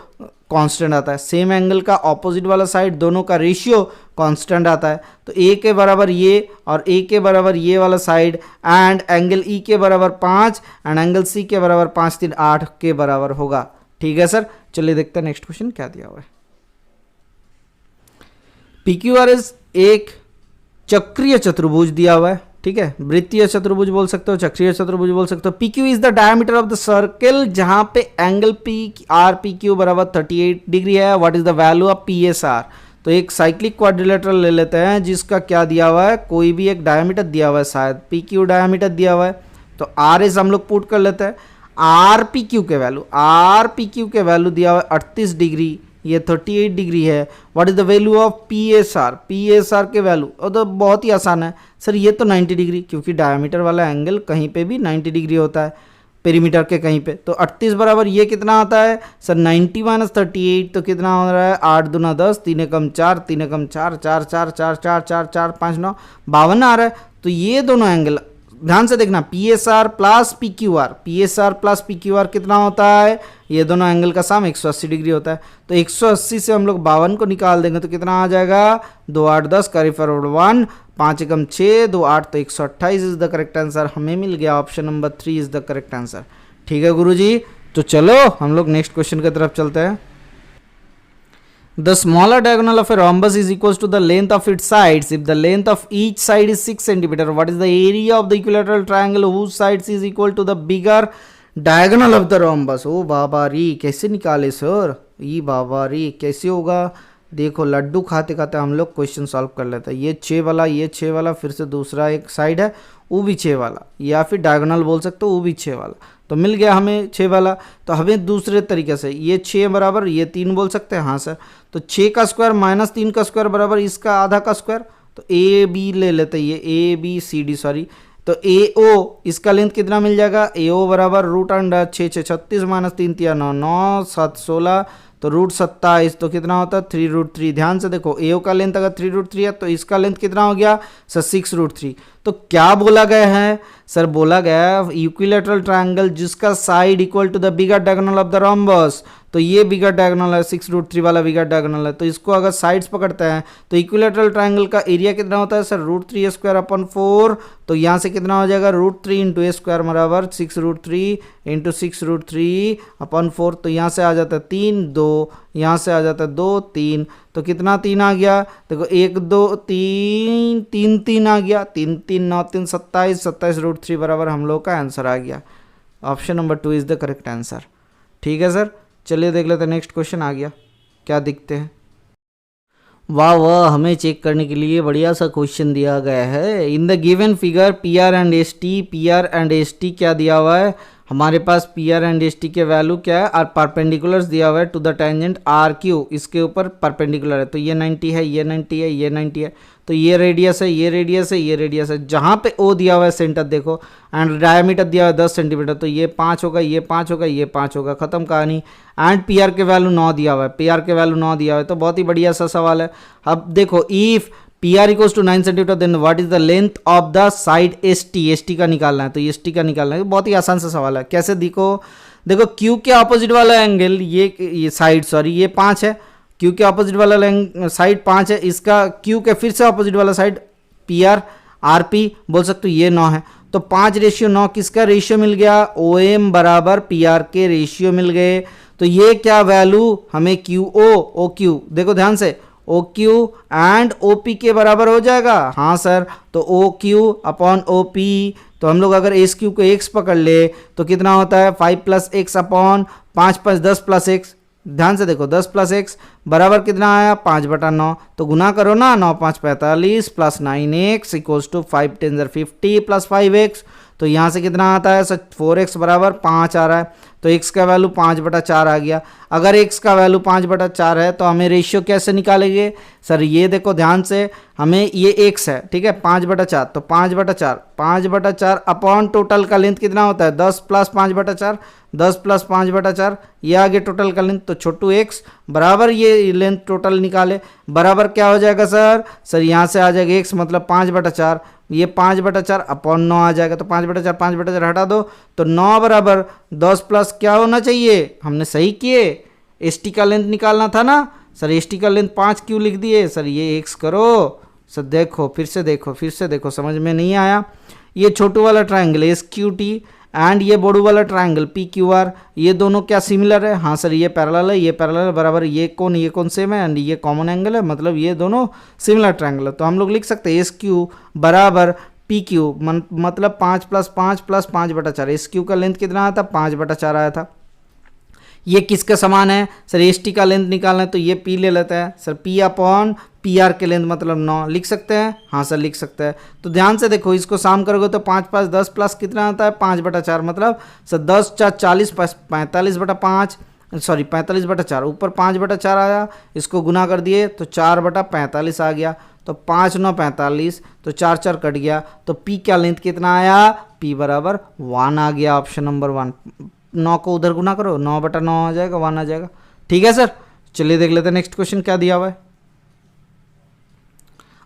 कांस्टेंट आता है। सेम एंगल का ऑपोजिट वाला साइड दोनों का रेशियो कांस्टेंट आता है। तो ए के बराबर ये और ए के बराबर ये वाला साइड एंड एंगल ई के बराबर 5 एंड एंगल सी के बराबर 5 3 8 के बराबर होगा, ठीक है सर। चलिए देखते हैं नेक्स्ट क्वेश्चन क्या दिया हुआ है। PQRS एक चक्रीय चतुर्भुज दिया हुआ है, ठीक है, वृत्तीय चतुर्भुज बोल सकते हो, चक्रीय चतुर्भुज बोल सकते हो। PQ is the diameter of the circle, जहां पे एंगल RPQ बराबर 38 डिग्री है। What is the value of PSR। तो एक साइक्लिक क्वाड्रिलेटरल ले लेते हैं जिसका क्या दिया हुआ है, कोई भी एक डायमीटर दिया हुआ है, शायद PQ डायमीटर दिया हुआ है। तो RS हम लोग पुट कर लेते हैं, RPQ के वैल्यू दिया हुआ है 38 डिग्री, ये 38 डिग्री है। What is the value of PSR के वैल्यू, और तो बहुत ही आसान है सर, ये तो 90 डिग्री, क्योंकि डायमीटर वाला एंगल कहीं पे भी 90 डिग्री होता है। पेरीमीटर के कहीं पे। तो 38 बराबर ये कितना आता है सर 90 माइनस 38, तो कितना हो रहा है 8 दूना 10, 3 एकम 4, 3 एकम 4, 4 4 4 4 4 4 5 9 52 आ रहा है। तो ये दोनों एंगल ध्यान से देखना, P S R plus P Q R, P S R plus P Q R कितना होता है, ये दोनों एंगल का सम 180 डिग्री होता है। तो 180 से हम लोग 52 को निकाल देंगे तो कितना आ जाएगा 2 8 10 कैरी फॉरवर्ड 1, 5 एकम 6, 2 8, तो 128 इज द करेक्ट आंसर। हमें मिल गया option number 3 is the correct answer. ठीक है गुरुजी, तो चलो हम लोग नेक्स्ट क्वेश्चन की तरफ चलते हैं। The smaller diagonal of a rhombus is equals to the length of its sides. If the length of each side is 6 centimeter, what is the area of the equilateral triangle whose sides is equal to the bigger diagonal of the rhombus? ओ बाबा री कैसे निकाले sir, ये बाबा री कैसे होगा। देखो लड्डू खाते खाते हम लोग क्वेश्चन सॉल्व कर लेते हैं। ये 6 वाला, ये 6 वाला, फिर से दूसरा एक साइड है वो भी 6 वाला, या फिर डायगोनल बोल सकते हो वो भी 6 वाला, तो मिल गया हमें 6 वाला। तो हमें दूसरे तरीके से ये 6 बराबर ये 3 बोल सकते हैं, हाँ सर। तो 6 का स्क्वायर माइनस 3 का स्क्वायर बराबर इसका आधा का स्क्वायर, तो ए बी ले लेते हैं, ये A B C D sorry. तो ए ओ इसका लेंथ कितना मिल जाएगा, ए ओ बराबर रूट अंडर 6 6 36 माइनस 3 3 9 9 7 16, तो रूट 27, तो कितना होता है 3 रूट 3। ध्यान से देखो ए ओ का लेंथ अगर 3 रूट 3 है तो इसका लेंथ कितना हो गया सर 6 रूट 3। तो क्या बोला गया है सर, बोला गया है इक्विलैटरल ट्रायंगल जिसका side equal to the bigger diagonal of the rhombus. तो ये बिगर डायगोनल है, 6 रूट 3 वाला बिगर डायगोनल है, तो इसको अगर साइड्स पकड़ते हैं तो इक्विलैटरल ट्रायंगल का एरिया कितना होता है सर रूट 3 स्क्वायर अपॉन 4। तो यहाँ से कितना हो जाएगा रूट 3 इंटू ए स्क्वायर बराबर 6 रूट 3 इंटू 6 रूट 3 अपॉन 4। तो यहाँ से आ जाता है 3 2, यहाँ से आ जाता है 2 3, तो कितना 3 आ गया, देखो 1 2 3 3 3 आ गया, 3 3 9 3 27, 27 रूट 3 बराबर हम लोग का आंसर आ गया। Option number 2 is the correct answer. ठीक है सर, चलिए देख लेते हैं नेक्स्ट क्वेश्चन आ गया, क्या दिखते हैं। वाह वाह, हमें चेक करने के लिए बढ़िया सा क्वेश्चन दिया गया है। In the given figure P R and S T, P R and S T क्या दिया हुआ है हमारे पास, P R and S T के वैल्यू क्या है, आर परपेंडिकुलर्स दिया हुआ है to the tangent R Q, इसके ऊपर परपेंडिकुलर है। तो ये 90 है, ये 90 है, ये 90 है, तो ये रेडियस है, ये रेडियस है, ये रेडियस है। जहाँ पे ओ दिया हुआ है सेंटर देखो, एंड डायमीटर दिया हुआ है 10 सेंटीमीटर, तो ये 5 होगा, ये 5 होगा, ये 5 होगा, खत्म कहानी। एंड पी आर के वैल्यू 9 दिया हुआ है, पी आर के वैल्यू 9 दिया हुआ है, तो बहुत ही बढ़िया सा सवाल है। अब देखो if P R equals to 9 centimetre then what is the length of the side S T, S T का निकालना है, तो एस टी का निकालना है। बहुत ही आसान सा सवाल है। कैसे देखो, देखो क्यू के ऑपोजिट वाला एंगल ये साइड सॉरी ये 5 है, क्यू के ऑपोजिट वाला साइड 5 है, इसका क्यू के फिर से ऑपोजिट वाला side P R R P बोल सकते हो ये 9 है। तो 5:9 किसका रेशियो मिल गया, ओ एम बराबर पी आर के रेशियो मिल गए। तो ये क्या वैल्यू हमें क्यू ओ क्यू, देखो ध्यान से O Q and O P के बराबर हो जाएगा, हाँ सर। तो O Q upon O P, तो हम लोग अगर एस क्यू को एक्स पकड़ ले तो कितना होता है 5 plus x upon 5 5 10 plus x. ध्यान से देखो 10 प्लस एक्स बराबर कितना आया 5/9, तो गुना करो ना, 9 5 45 plus 9x equals to 5 10 50 plus 5x। तो यहाँ से कितना आता है सर 4x बराबर 5 आ रहा है, तो x का वैल्यू 5/4 आ गया। अगर x का वैल्यू 5/4 है तो हमें रेशियो कैसे निकालेंगे सर, ये देखो ध्यान से, हमें ये x है ठीक है 5/4, तो 5/4 अपॉन टोटल का लेंथ कितना होता है 10 प्लस 5/4, 10 प्लस 5/4, ये आगे टोटल का लेंथ, तो छोटू x बराबर ये लेंथ टोटल निकाले बराबर क्या हो जाएगा सर यहाँ से आ जाएगा x मतलब 5/4, ये 5/4 अपॉन 9 आ जाएगा, तो 5/4 हटा दो, तो 9 बराबर 10 प्लस क्या होना चाहिए, हमने सही किए, एस टी का लेंथ निकालना था ना सर, एस टी का लेंथ 5 क्यों लिख दिए सर, ये x करो सर। देखो फिर से देखो समझ में नहीं आया। ये छोटू वाला triangle S Q T and ये बड़ू वाला ट्राइंगल पी क्यू आर, ये दोनों क्या सिमिलर है, हाँ सर ये पैरेलल है, ये पैरेलल है बराबर, ये कौन सेम है एंड ये कॉमन एंगल है, मतलब ये दोनों सिमिलर ट्राइंगल है। तो हम लोग लिख सकते हैं एस क्यू बराबर पी क्यू, मतलब 5 प्लस 5 प्लस 5/4, एस क्यू का लेंथ कितना आया था 5/4 आया था। ये किसके समान है सर, एस टी का लेंथ निकालना है, तो ये पी ले लेता है sir, P upon P R के लेंथ मतलब 9 लिख सकते हैं, हाँ सर लिख सकते हैं। तो ध्यान से देखो इसको साम करोगे तो 5 5 10 प्लस कितना आता है 5/4, मतलब सर 10 4 40 45/5 सॉरी 45/4, ऊपर 5/4 आया, इसको गुना कर दिए तो 4/45 आ गया। तो 5 9 45, तो 4 4 कट गया, तो पी का लेंथ कितना आया, पी बराबर 1 आ गया, ऑप्शन नंबर 1। 9 को उधर गुना करो, 9/9 आ जाएगा, 1 आ जाएगा। ठीक है सर, चलिए देख लेते हैं नेक्स्ट क्वेश्चन क्या दिया हुआ है।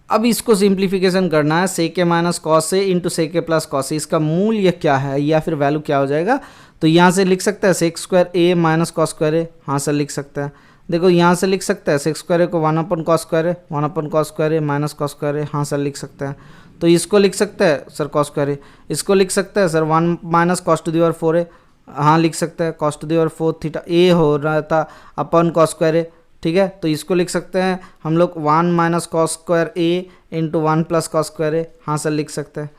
अब इसको सिंप्लीफिकेशन करना है, सेक ए minus cos A into sec A plus cos A. इसका मूल्य क्या है या फिर वैल्यू क्या हो जाएगा, तो यहाँ से लिख सकते हैं sec square A minus cos square A, हाँ सर लिख सकते हैं। देखो यहाँ से लिख सकते हैं सेक स्क्वायर ए को 1/cos square A, 1/cos square A minus cos square A, हाँ सर लिख सकते हैं। तो इसको लिख सकते हैं सर कॉस स्क्वायर ए, इसको लिख सकते हैं sir 1 minus cos to the power 4 A, हाँ लिख सकते हैं cos to the power 4 theta A हो रहा था अपन कॉस स्क्वायर ए। ठीक है, तो इसको लिख सकते हैं हम लोग 1 minus cos square A into 1 plus cos square A, हाँ सर लिख सकते हैं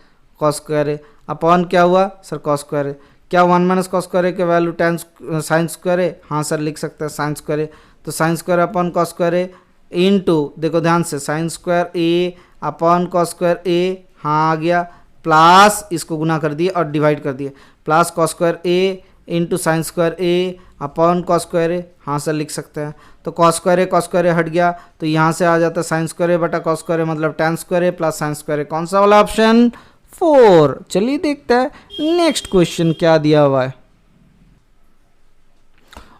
कॉस स्क्वायर ए अपॉन क्या हुआ सर कॉस स्क्वायर ए। क्या 1 माइनस कॉस स्क्वायर ए के value tan sine square A, हाँ सर लिख सकते हैं साइन स्क्वायर ए। तो sine square upon cos square A into, देखो ध्यान से, sine square A upon cos square A, हाँ आ गया, प्लस इसको गुना कर दिए और डिवाइड कर दिए, plus cos square A into sine square A upon cos square A, हाँ सर लिख सकते हैं। तो कॉस स्क्वायर ए हट गया, तो यहाँ से आ जाता है साइन स्क्वायर ए बटा कॉस स्क्वायर ए मतलब tan square A plus sign square ए। कौन सा वाला ऑप्शन, 4। चलिए देखते हैं नेक्स्ट क्वेश्चन क्या दिया हुआ है।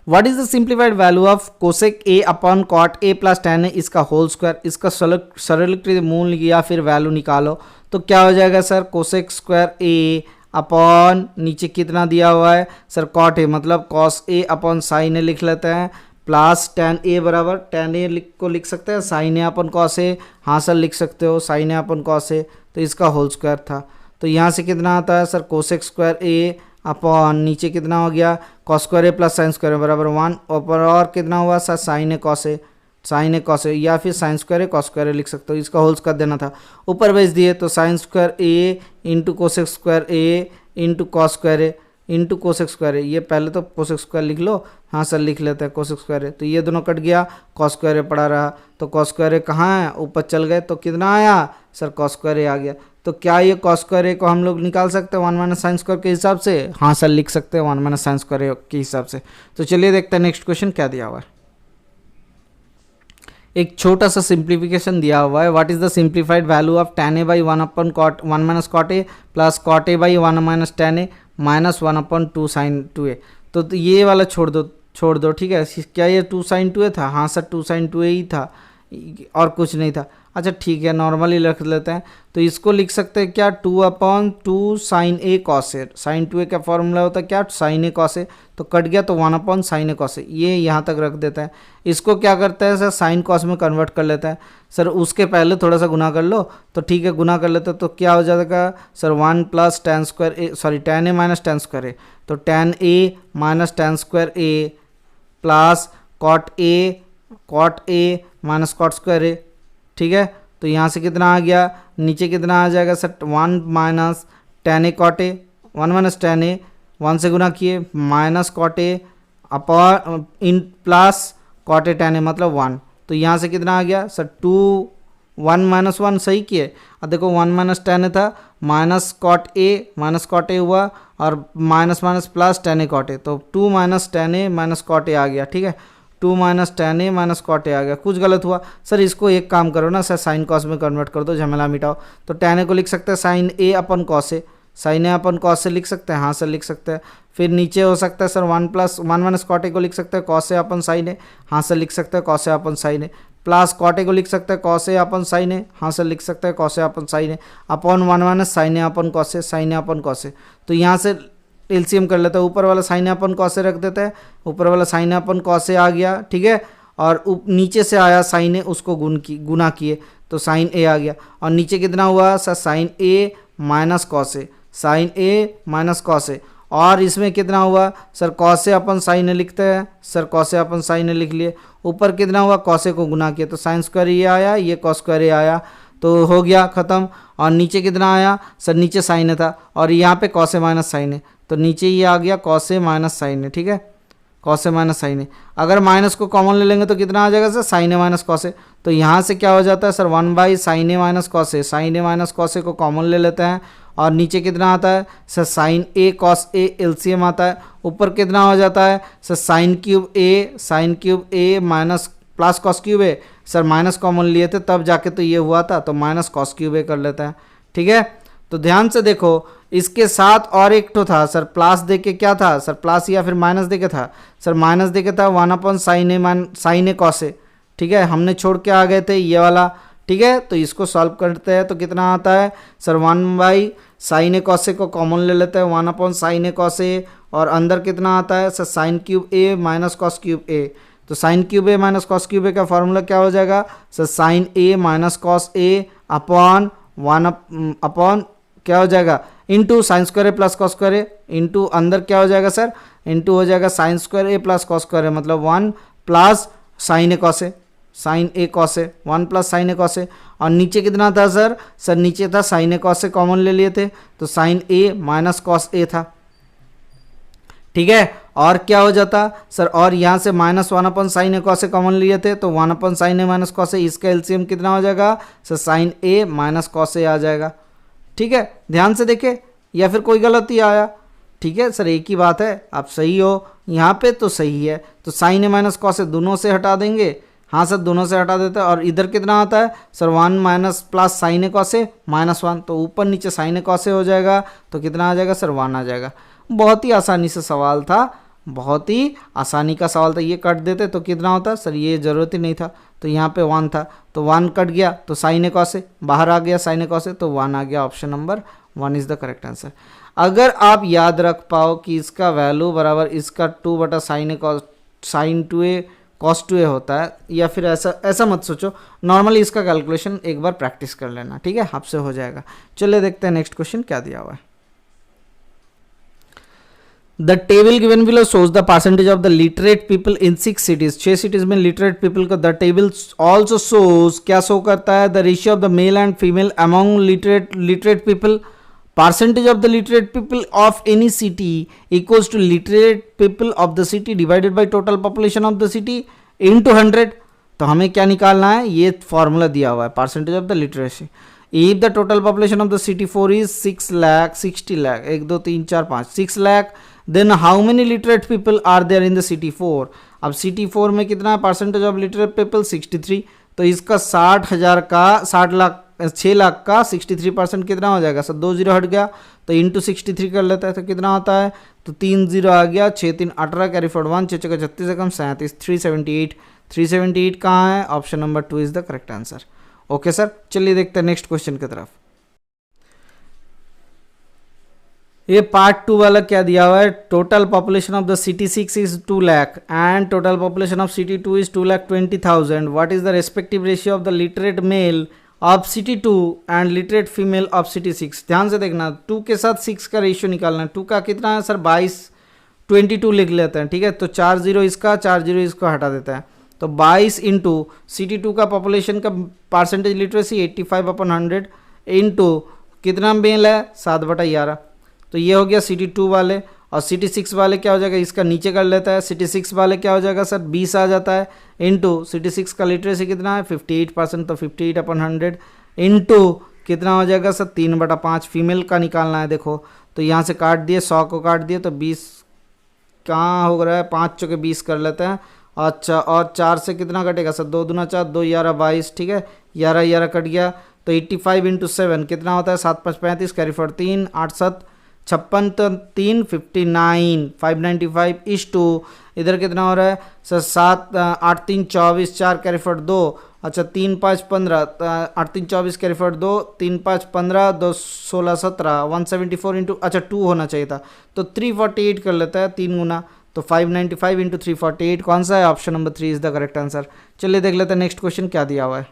What is the simplified value of cosec A upon cot A plus tan A इसका होल स्क्वायर। इसका सरलीकृत मूल्य या फिर वैल्यू निकालो। तो क्या हो जाएगा sir, cosec square A upon नीचे कितना दिया हुआ है सर कॉट ए, मतलब कॉस ए अपॉन साइन ए लिख लेते हैं, प्लस tan ए बराबर tan ए को लिख सकते हैं sign A upon cos A, हाँ सर लिख सकते हो sign A upon cos A, तो इसका होल स्क्वायर था। तो यहाँ से कितना आता है sir cosec square A upon नीचे कितना हो गया cos square A plus sign square ए बराबर 1, ऊपर और कितना हुआ sir sine A cos A, sine A cos ए या फिर साइन स्क्वायर ए कॉस स्क्वायर ए लिख सकते हो, इसका होल स्क्वायर देना था, ऊपर भेज दिए। तो sine square A into cosec square A into cos square A into cosec square ए, ये पहले तो कोसेक स्क्वायर लिख लो, हाँ सर लिख लेते हैं कोसेक स्क्वायर ए। तो ये दोनों कट गया, कॉस स्क्वायर ए पड़ा रहा, तो कॉस स्क्वायर ए कहाँ है, ऊपर चल गए, तो कितना आया सर कॉस स्क्वायर ए आ गया। तो क्या ये कॉस स्क्वायर ए को हम लोग निकाल सकते हैं 1 माइनस साइन स्क्वायर के हिसाब से, हाँ सर लिख सकते हैं 1 माइनस साइन स्क्वायर ए के हिसाब से। तो चलिए देखते हैं नेक्स्ट क्वेश्चन क्या दिया हुआ है। एक छोटा सा सिंप्लीफिकेशन दिया हुआ है, what is the simplified value of tan A by 1 minus cot A plus cot A by 1 minus tan A minus 1/2 sine 2a। तो ये वाला छोड़ दो ठीक है। क्या ये 2 साइन 2a था, हाँ सर 2 साइन 2a ही था और कुछ नहीं था। अच्छा ठीक है, नॉर्मली रख लेते हैं। तो इसको लिख सकते हैं क्या 2/2 sign A cos A, sign 2a का फॉर्मूला होता है क्या साइन ए कॉस ए, तो कट गया तो 1 साइन ए कॉस ए, ये यहाँ तक रख देता है। इसको क्या करता है सर साइन कॉस में कन्वर्ट कर लेता है। सर उसके पहले थोड़ा सा गुना कर लो, तो ठीक है गुना कर लेते तो क्या हो जाएगा sir 1 plus tan square A, sorry tan A minus tan square A, तो tan A minus tan square A plus cot A minus cot square A. ठीक है, तो यहाँ से कितना आ गया, नीचे कितना आ जाएगा sir 1 minus tan A cot A, 1 minus tan A 1 से गुना किए माइनस कॉट ए अपॉन इन plus cot A tan A मतलब 1। तो यहाँ से कितना आ गया सर 1 माइनस 1 सही किए। अब देखो 1 माइनस tan ए था माइनस कॉट ए हुआ और minus minus plus tan A cot A, तो 2 minus tan A minus cot A आ गया। ठीक है, 2 minus tan A minus cot A आ गया। कुछ गलत हुआ सर, इसको एक काम करो ना सर साइन कॉस में कन्वर्ट कर दो, झमेला मिटाओ। तो tan ए को लिख सकते हैं sign A upon cos A, sine A upon cos से लिख सकते हैं, हाँ सर लिख सकते हैं। फिर नीचे हो सकता है सर 1 माइनस कॉट ए को लिख सकते हैं कॉस ए अपन साइन ए, हाँ सर लिख सकते हैं cos A upon sine A, plus cot A को लिख सकते हैं कॉस ए अपन साइन ए, हाँ सर लिख सकते हैं cos A upon sine A, upon 1 minus sign A upon cos A, sine A upon cos A. तो यहाँ से एलसीएम कर लेते हैं, ऊपर वाला sign A upon cos A रख देते हैं, ऊपर वाला sign A upon cos A आ गया। ठीक है, और नीचे से आया साइन ए, उसको गुना किए तो साइन ए आ गया, और नीचे कितना हुआ sir sine A minus cos A, sine A minus cos ए, और इसमें कितना हुआ sir cos A upon sine ए लिखते हैं, sir cos A upon sine ए लिख लिए, ऊपर कितना हुआ कॉस ए को गुना किया तो साइन स्क्वायर ये आया, ये कॉस स्क्वायर ए आया, तो हो गया ख़त्म। और नीचे कितना आया सर, नीचे साइन ए था और यहाँ पे कॉस ए माइनस साइन ए, तो नीचे ये आ गया कॉस ए माइनस साइन ए। ठीक है, कॉस ए माइनस साइन ए, अगर माइनस को कॉमन ले लेंगे तो कितना आ जाएगा sir sine A minus cos A. तो यहाँ से क्या हो जाता है sir 1 by sine A minus cos A, sine A minus cos A को कॉमन ले लेते हैं, और नीचे कितना आता है sir sine A cos A LCM आता है, ऊपर कितना हो जाता है sir sine cube A minus plus cos cube A, sir minus common लिए थे तब जाके तो ये हुआ था, तो माइनस कॉस क्यूब ए कर लेते हैं। ठीक है, तो ध्यान से देखो इसके साथ और एक तो था सर प्लस दे के क्या था सर, प्लस या फिर माइनस दे के था सर, माइनस दे के था 1/sin a cos a। ठीक है, हमने छोड़ के आ गए थे ये वाला। ठीक है, तो इसको सॉल्व करते हैं तो कितना आता है sir 1/sin a cos a को कॉमन ले लेते हैं 1/sin a cos a, और अंदर कितना आता है sir sine cube A minus cos cube ए। तो sign cube A minus cos cube ए का फॉर्मूला क्या हो जाएगा sir, sine A minus cos A upon 1 क्या हो जाएगा into sine square A plus cos square A, into अंदर क्या हो जाएगा सर, इंटू हो जाएगा sign square A plus cos square ए, मतलब 1 plus sign A cos A, sine A cos A, 1 plus sign A cos ए। और नीचे कितना था सर, सर नीचे था sign A cos A common ले लिए थे तो साइन ए माइनस कॉस ए था। ठीक है, और क्या हो जाता सर, और यहाँ से -1/sin a cos a common लिए थे तो 1/sin a माइनस कॉस ए, इसका एलसीएम कितना हो जाएगा sir sine A minus cos ए आ जाएगा। ठीक है, ध्यान से देखे या फिर कोई गलती आया। ठीक है सर, एक ही बात है, आप सही हो यहाँ पे तो सही है, तो साइन ए माइनस कॉस ए दोनों से हटा देंगे। हाँ सर, दोनों से हटा देते हैं, और इधर कितना आता है sir 1 minus plus sign A cos ए -1, तो ऊपर नीचे साइन ए कॉस ए हो जाएगा तो कितना आ जाएगा सर 1 आ जाएगा। बहुत ही आसानी से सवाल था, बहुत ही आसानी का सवाल था। ये कट देते तो कितना होता सर, ये ज़रूरत ही नहीं था, तो यहाँ पे 1 था तो 1 कट गया तो साइन ए कॉस ए बाहर आ गया, साइन ए कॉस ए तो 1 आ गया। Option number 1 is the correct answer. अगर आप याद रख पाओ कि इसका वैल्यू बराबर इसका 2/sin a sin 2a cos 2a होता है, या फिर ऐसा मत सोचो, नॉर्मली इसका कैलकुलेशन एक बार प्रैक्टिस कर लेना। ठीक है, आपसे हो जाएगा। चलिए देखते हैं नेक्स्ट क्वेश्चन क्या दिया हुआ है। The table given below shows the percentage of the literate people in 6 cities। 6 cities में literate people का the table also shows क्या शो करता है, the ratio of the male and female among literate people। Percentage of the literate people of any city equals to literate people of the city divided by total population of the city into 100। तो हमें क्या निकालना है, ये formula दिया हुआ है percentage of the literacy। If the total population of the city 4 is 6 lakh 60 lakh 1 2 3 4 5 6 lakh, then how many literate people are there in the city 4। अब सिटी 4 में कितना है परसेंटेज ऑफ लिटरेट पीपल 63, तो इसका 60,000 का 6 लाख का 63% कितना हो जाएगा सर, 2 जीरो हट गया तो इंटू 63 कर लेता है तो कितना होता है, तो 3 जीरो आ गया, 6 3 18 कैरी फॉरवर्ड 1 6 36 कम 37 378। 378 कहाँ है, option number 2 is the correct answer. Okay sir, चलिए देखते हैं नेक्स्ट क्वेश्चन की तरफ। ये पार्ट 2 वाला क्या दिया हुआ है, total population of the city 6 is 2 lakh and total population of city 2 is 2,20,000। What is the respective ratio of the literate male of city 2 and literate female of city 6। ध्यान से देखना, 2 के साथ 6 का रेशियो निकालना है। 2 का कितना है सर 22 लिख लेते हैं। ठीक है, तो 4 जीरो इसका 4 जीरो इसको हटा देता है, तो 22 इंटू सिटी 2 का पॉपुलेशन का परसेंटेज लिटरेसी 85/100 इंटू कितना मेल है 7/11, तो ये हो गया सिटी 2 वाले। और सिटी 6 वाले क्या हो जाएगा, इसका नीचे कर लेता है, सिटी 6 वाले क्या हो जाएगा सर 20 आ जाता है इंटू सिटी 6 का लिटरेसी कितना है 58%, तो 58/100 इंटू कितना हो जाएगा सर 3/5। फीमेल का निकालना है, देखो तो यहाँ से काट दिए 100 को काट दिए तो 20 कहाँ हो रहा है, 5 चौके 20 कर लेते हैं। अच्छा, और 4 से कितना कटेगा सर 2 दूना 4 2 11 22। ठीक है, 11 11 कट गया तो 85 इंटू 7 कितना होता है 7 5 35 कैरी फॉर 3 8 7 56 तो 3 59 595 इस टू इधर कितना हो रहा है सर 7 8 3 24 4 कैरी फॉर 2। अच्छा 3 5 15 8 3 24 कैरी फॉर 2 3 5 15 2 16 17 174 इंटू अच्छा 2 होना चाहिए था तो 348 कर लेता है 3 गुना, तो 595 इंटू 348 कौन सा है, option number 3 is the correct answer. चलिए देख लेते हैं नेक्स्ट क्वेश्चन क्या दिया हुआ है।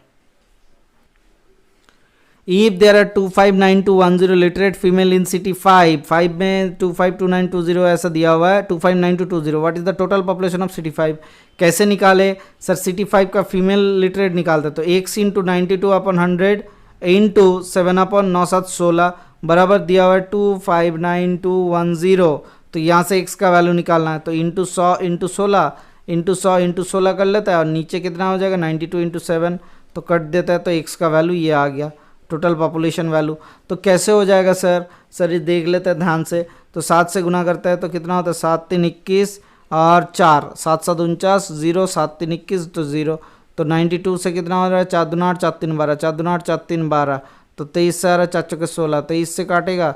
If there are 259210 literate female in city 5 में 252920 ऐसा दिया हुआ है 259220, what is the total population of city 5। कैसे निकाले सर, सिटी 5 का फीमेल लिटरेट निकालते तो x इंटू 92/100 इंटू 7/9 बराबर दिया हुआ है 259210, तो यहाँ से x का वैल्यू निकालना है तो इंटू 100 इंटू 16 इंटू 100 इंटू 16 कर लेता है और नीचे कितना हो जाएगा 92 इंटू 7 तो कट देता है तो x का वैल्यू ये आ गया टोटल पॉपुलेशन वैल्यू। तो कैसे हो जाएगा सर ये देख लेते हैं ध्यान से, तो 7 से गुना करता है तो कितना होता है 7 3 21 और 4 7 7 49 0 7 3 21 तो 0, तो 92 से कितना हो रहा है, 4 दूना 8, 4 3 12, 4 दूना 8, 4 3 12, तो 23 से आ रहा है, 4 चौके 16, 23 से काटेगा,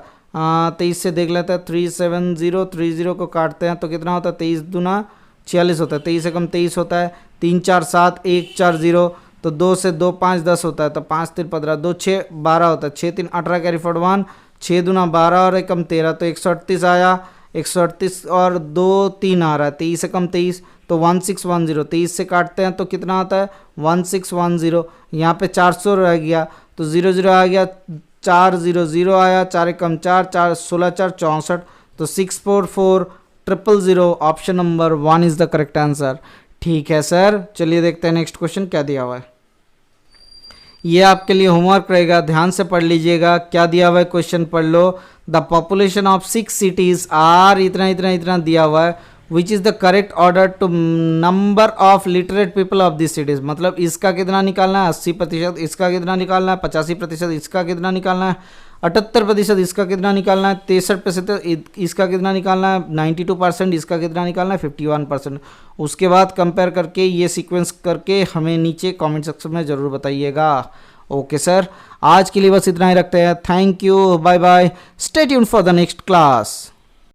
23 से देख लेते हैं, 370 को काटते हैं तो कितना होता है, 23 दूना 46 होता है, 23 से कम 23 होता है, 3 4 7 1 4 0, तो 2 से 2 5 10 होता है, तो 5 3 15, 2 6 12 होता है, 6 3 18 कैरी फॉरवर्ड 1, 6 दूना 12 और 1 कम 13, तो 138 आया, 138 और 2 3 आ रहा है, 23 से कम 23, तो 1610, 23 से काटते हैं तो कितना आता है, 1610, यहाँ पे 400 रह गया तो 0 0 आ गया, 4 0 0 आया, 4 1 कम 4 4 16 4 64, तो 644000, option number 1 is the correct answer. ठीक है सर, चलिए देखते हैं नेक्स्ट क्वेश्चन क्या दिया हुआ है। ये आपके लिए होमवर्क रहेगा, ध्यान से पढ़ लीजिएगा। क्या दिया हुआ है क्वेश्चन पढ़ लो। The population of 6 cities are इतना इतना इतना दिया हुआ है, which is the correct order to number of literate people of this cities. मतलब इसका कितना निकालना है, 80%, इसका कितना निकालना है, 85%, इसका कितना निकालना है, 78%, इसका कितना निकालना है, 63%, इसका कितना निकालना है, 92%, इसका कितना निकालना है, 51%। उसके बाद कंपेयर करके ये सीक्वेंस करके हमें नीचे कमेंट सेक्शन में ज़रूर बताइएगा। ओके सर, आज के लिए बस इतना ही रखते हैं। Thank you, bye bye, stay tuned for the next class.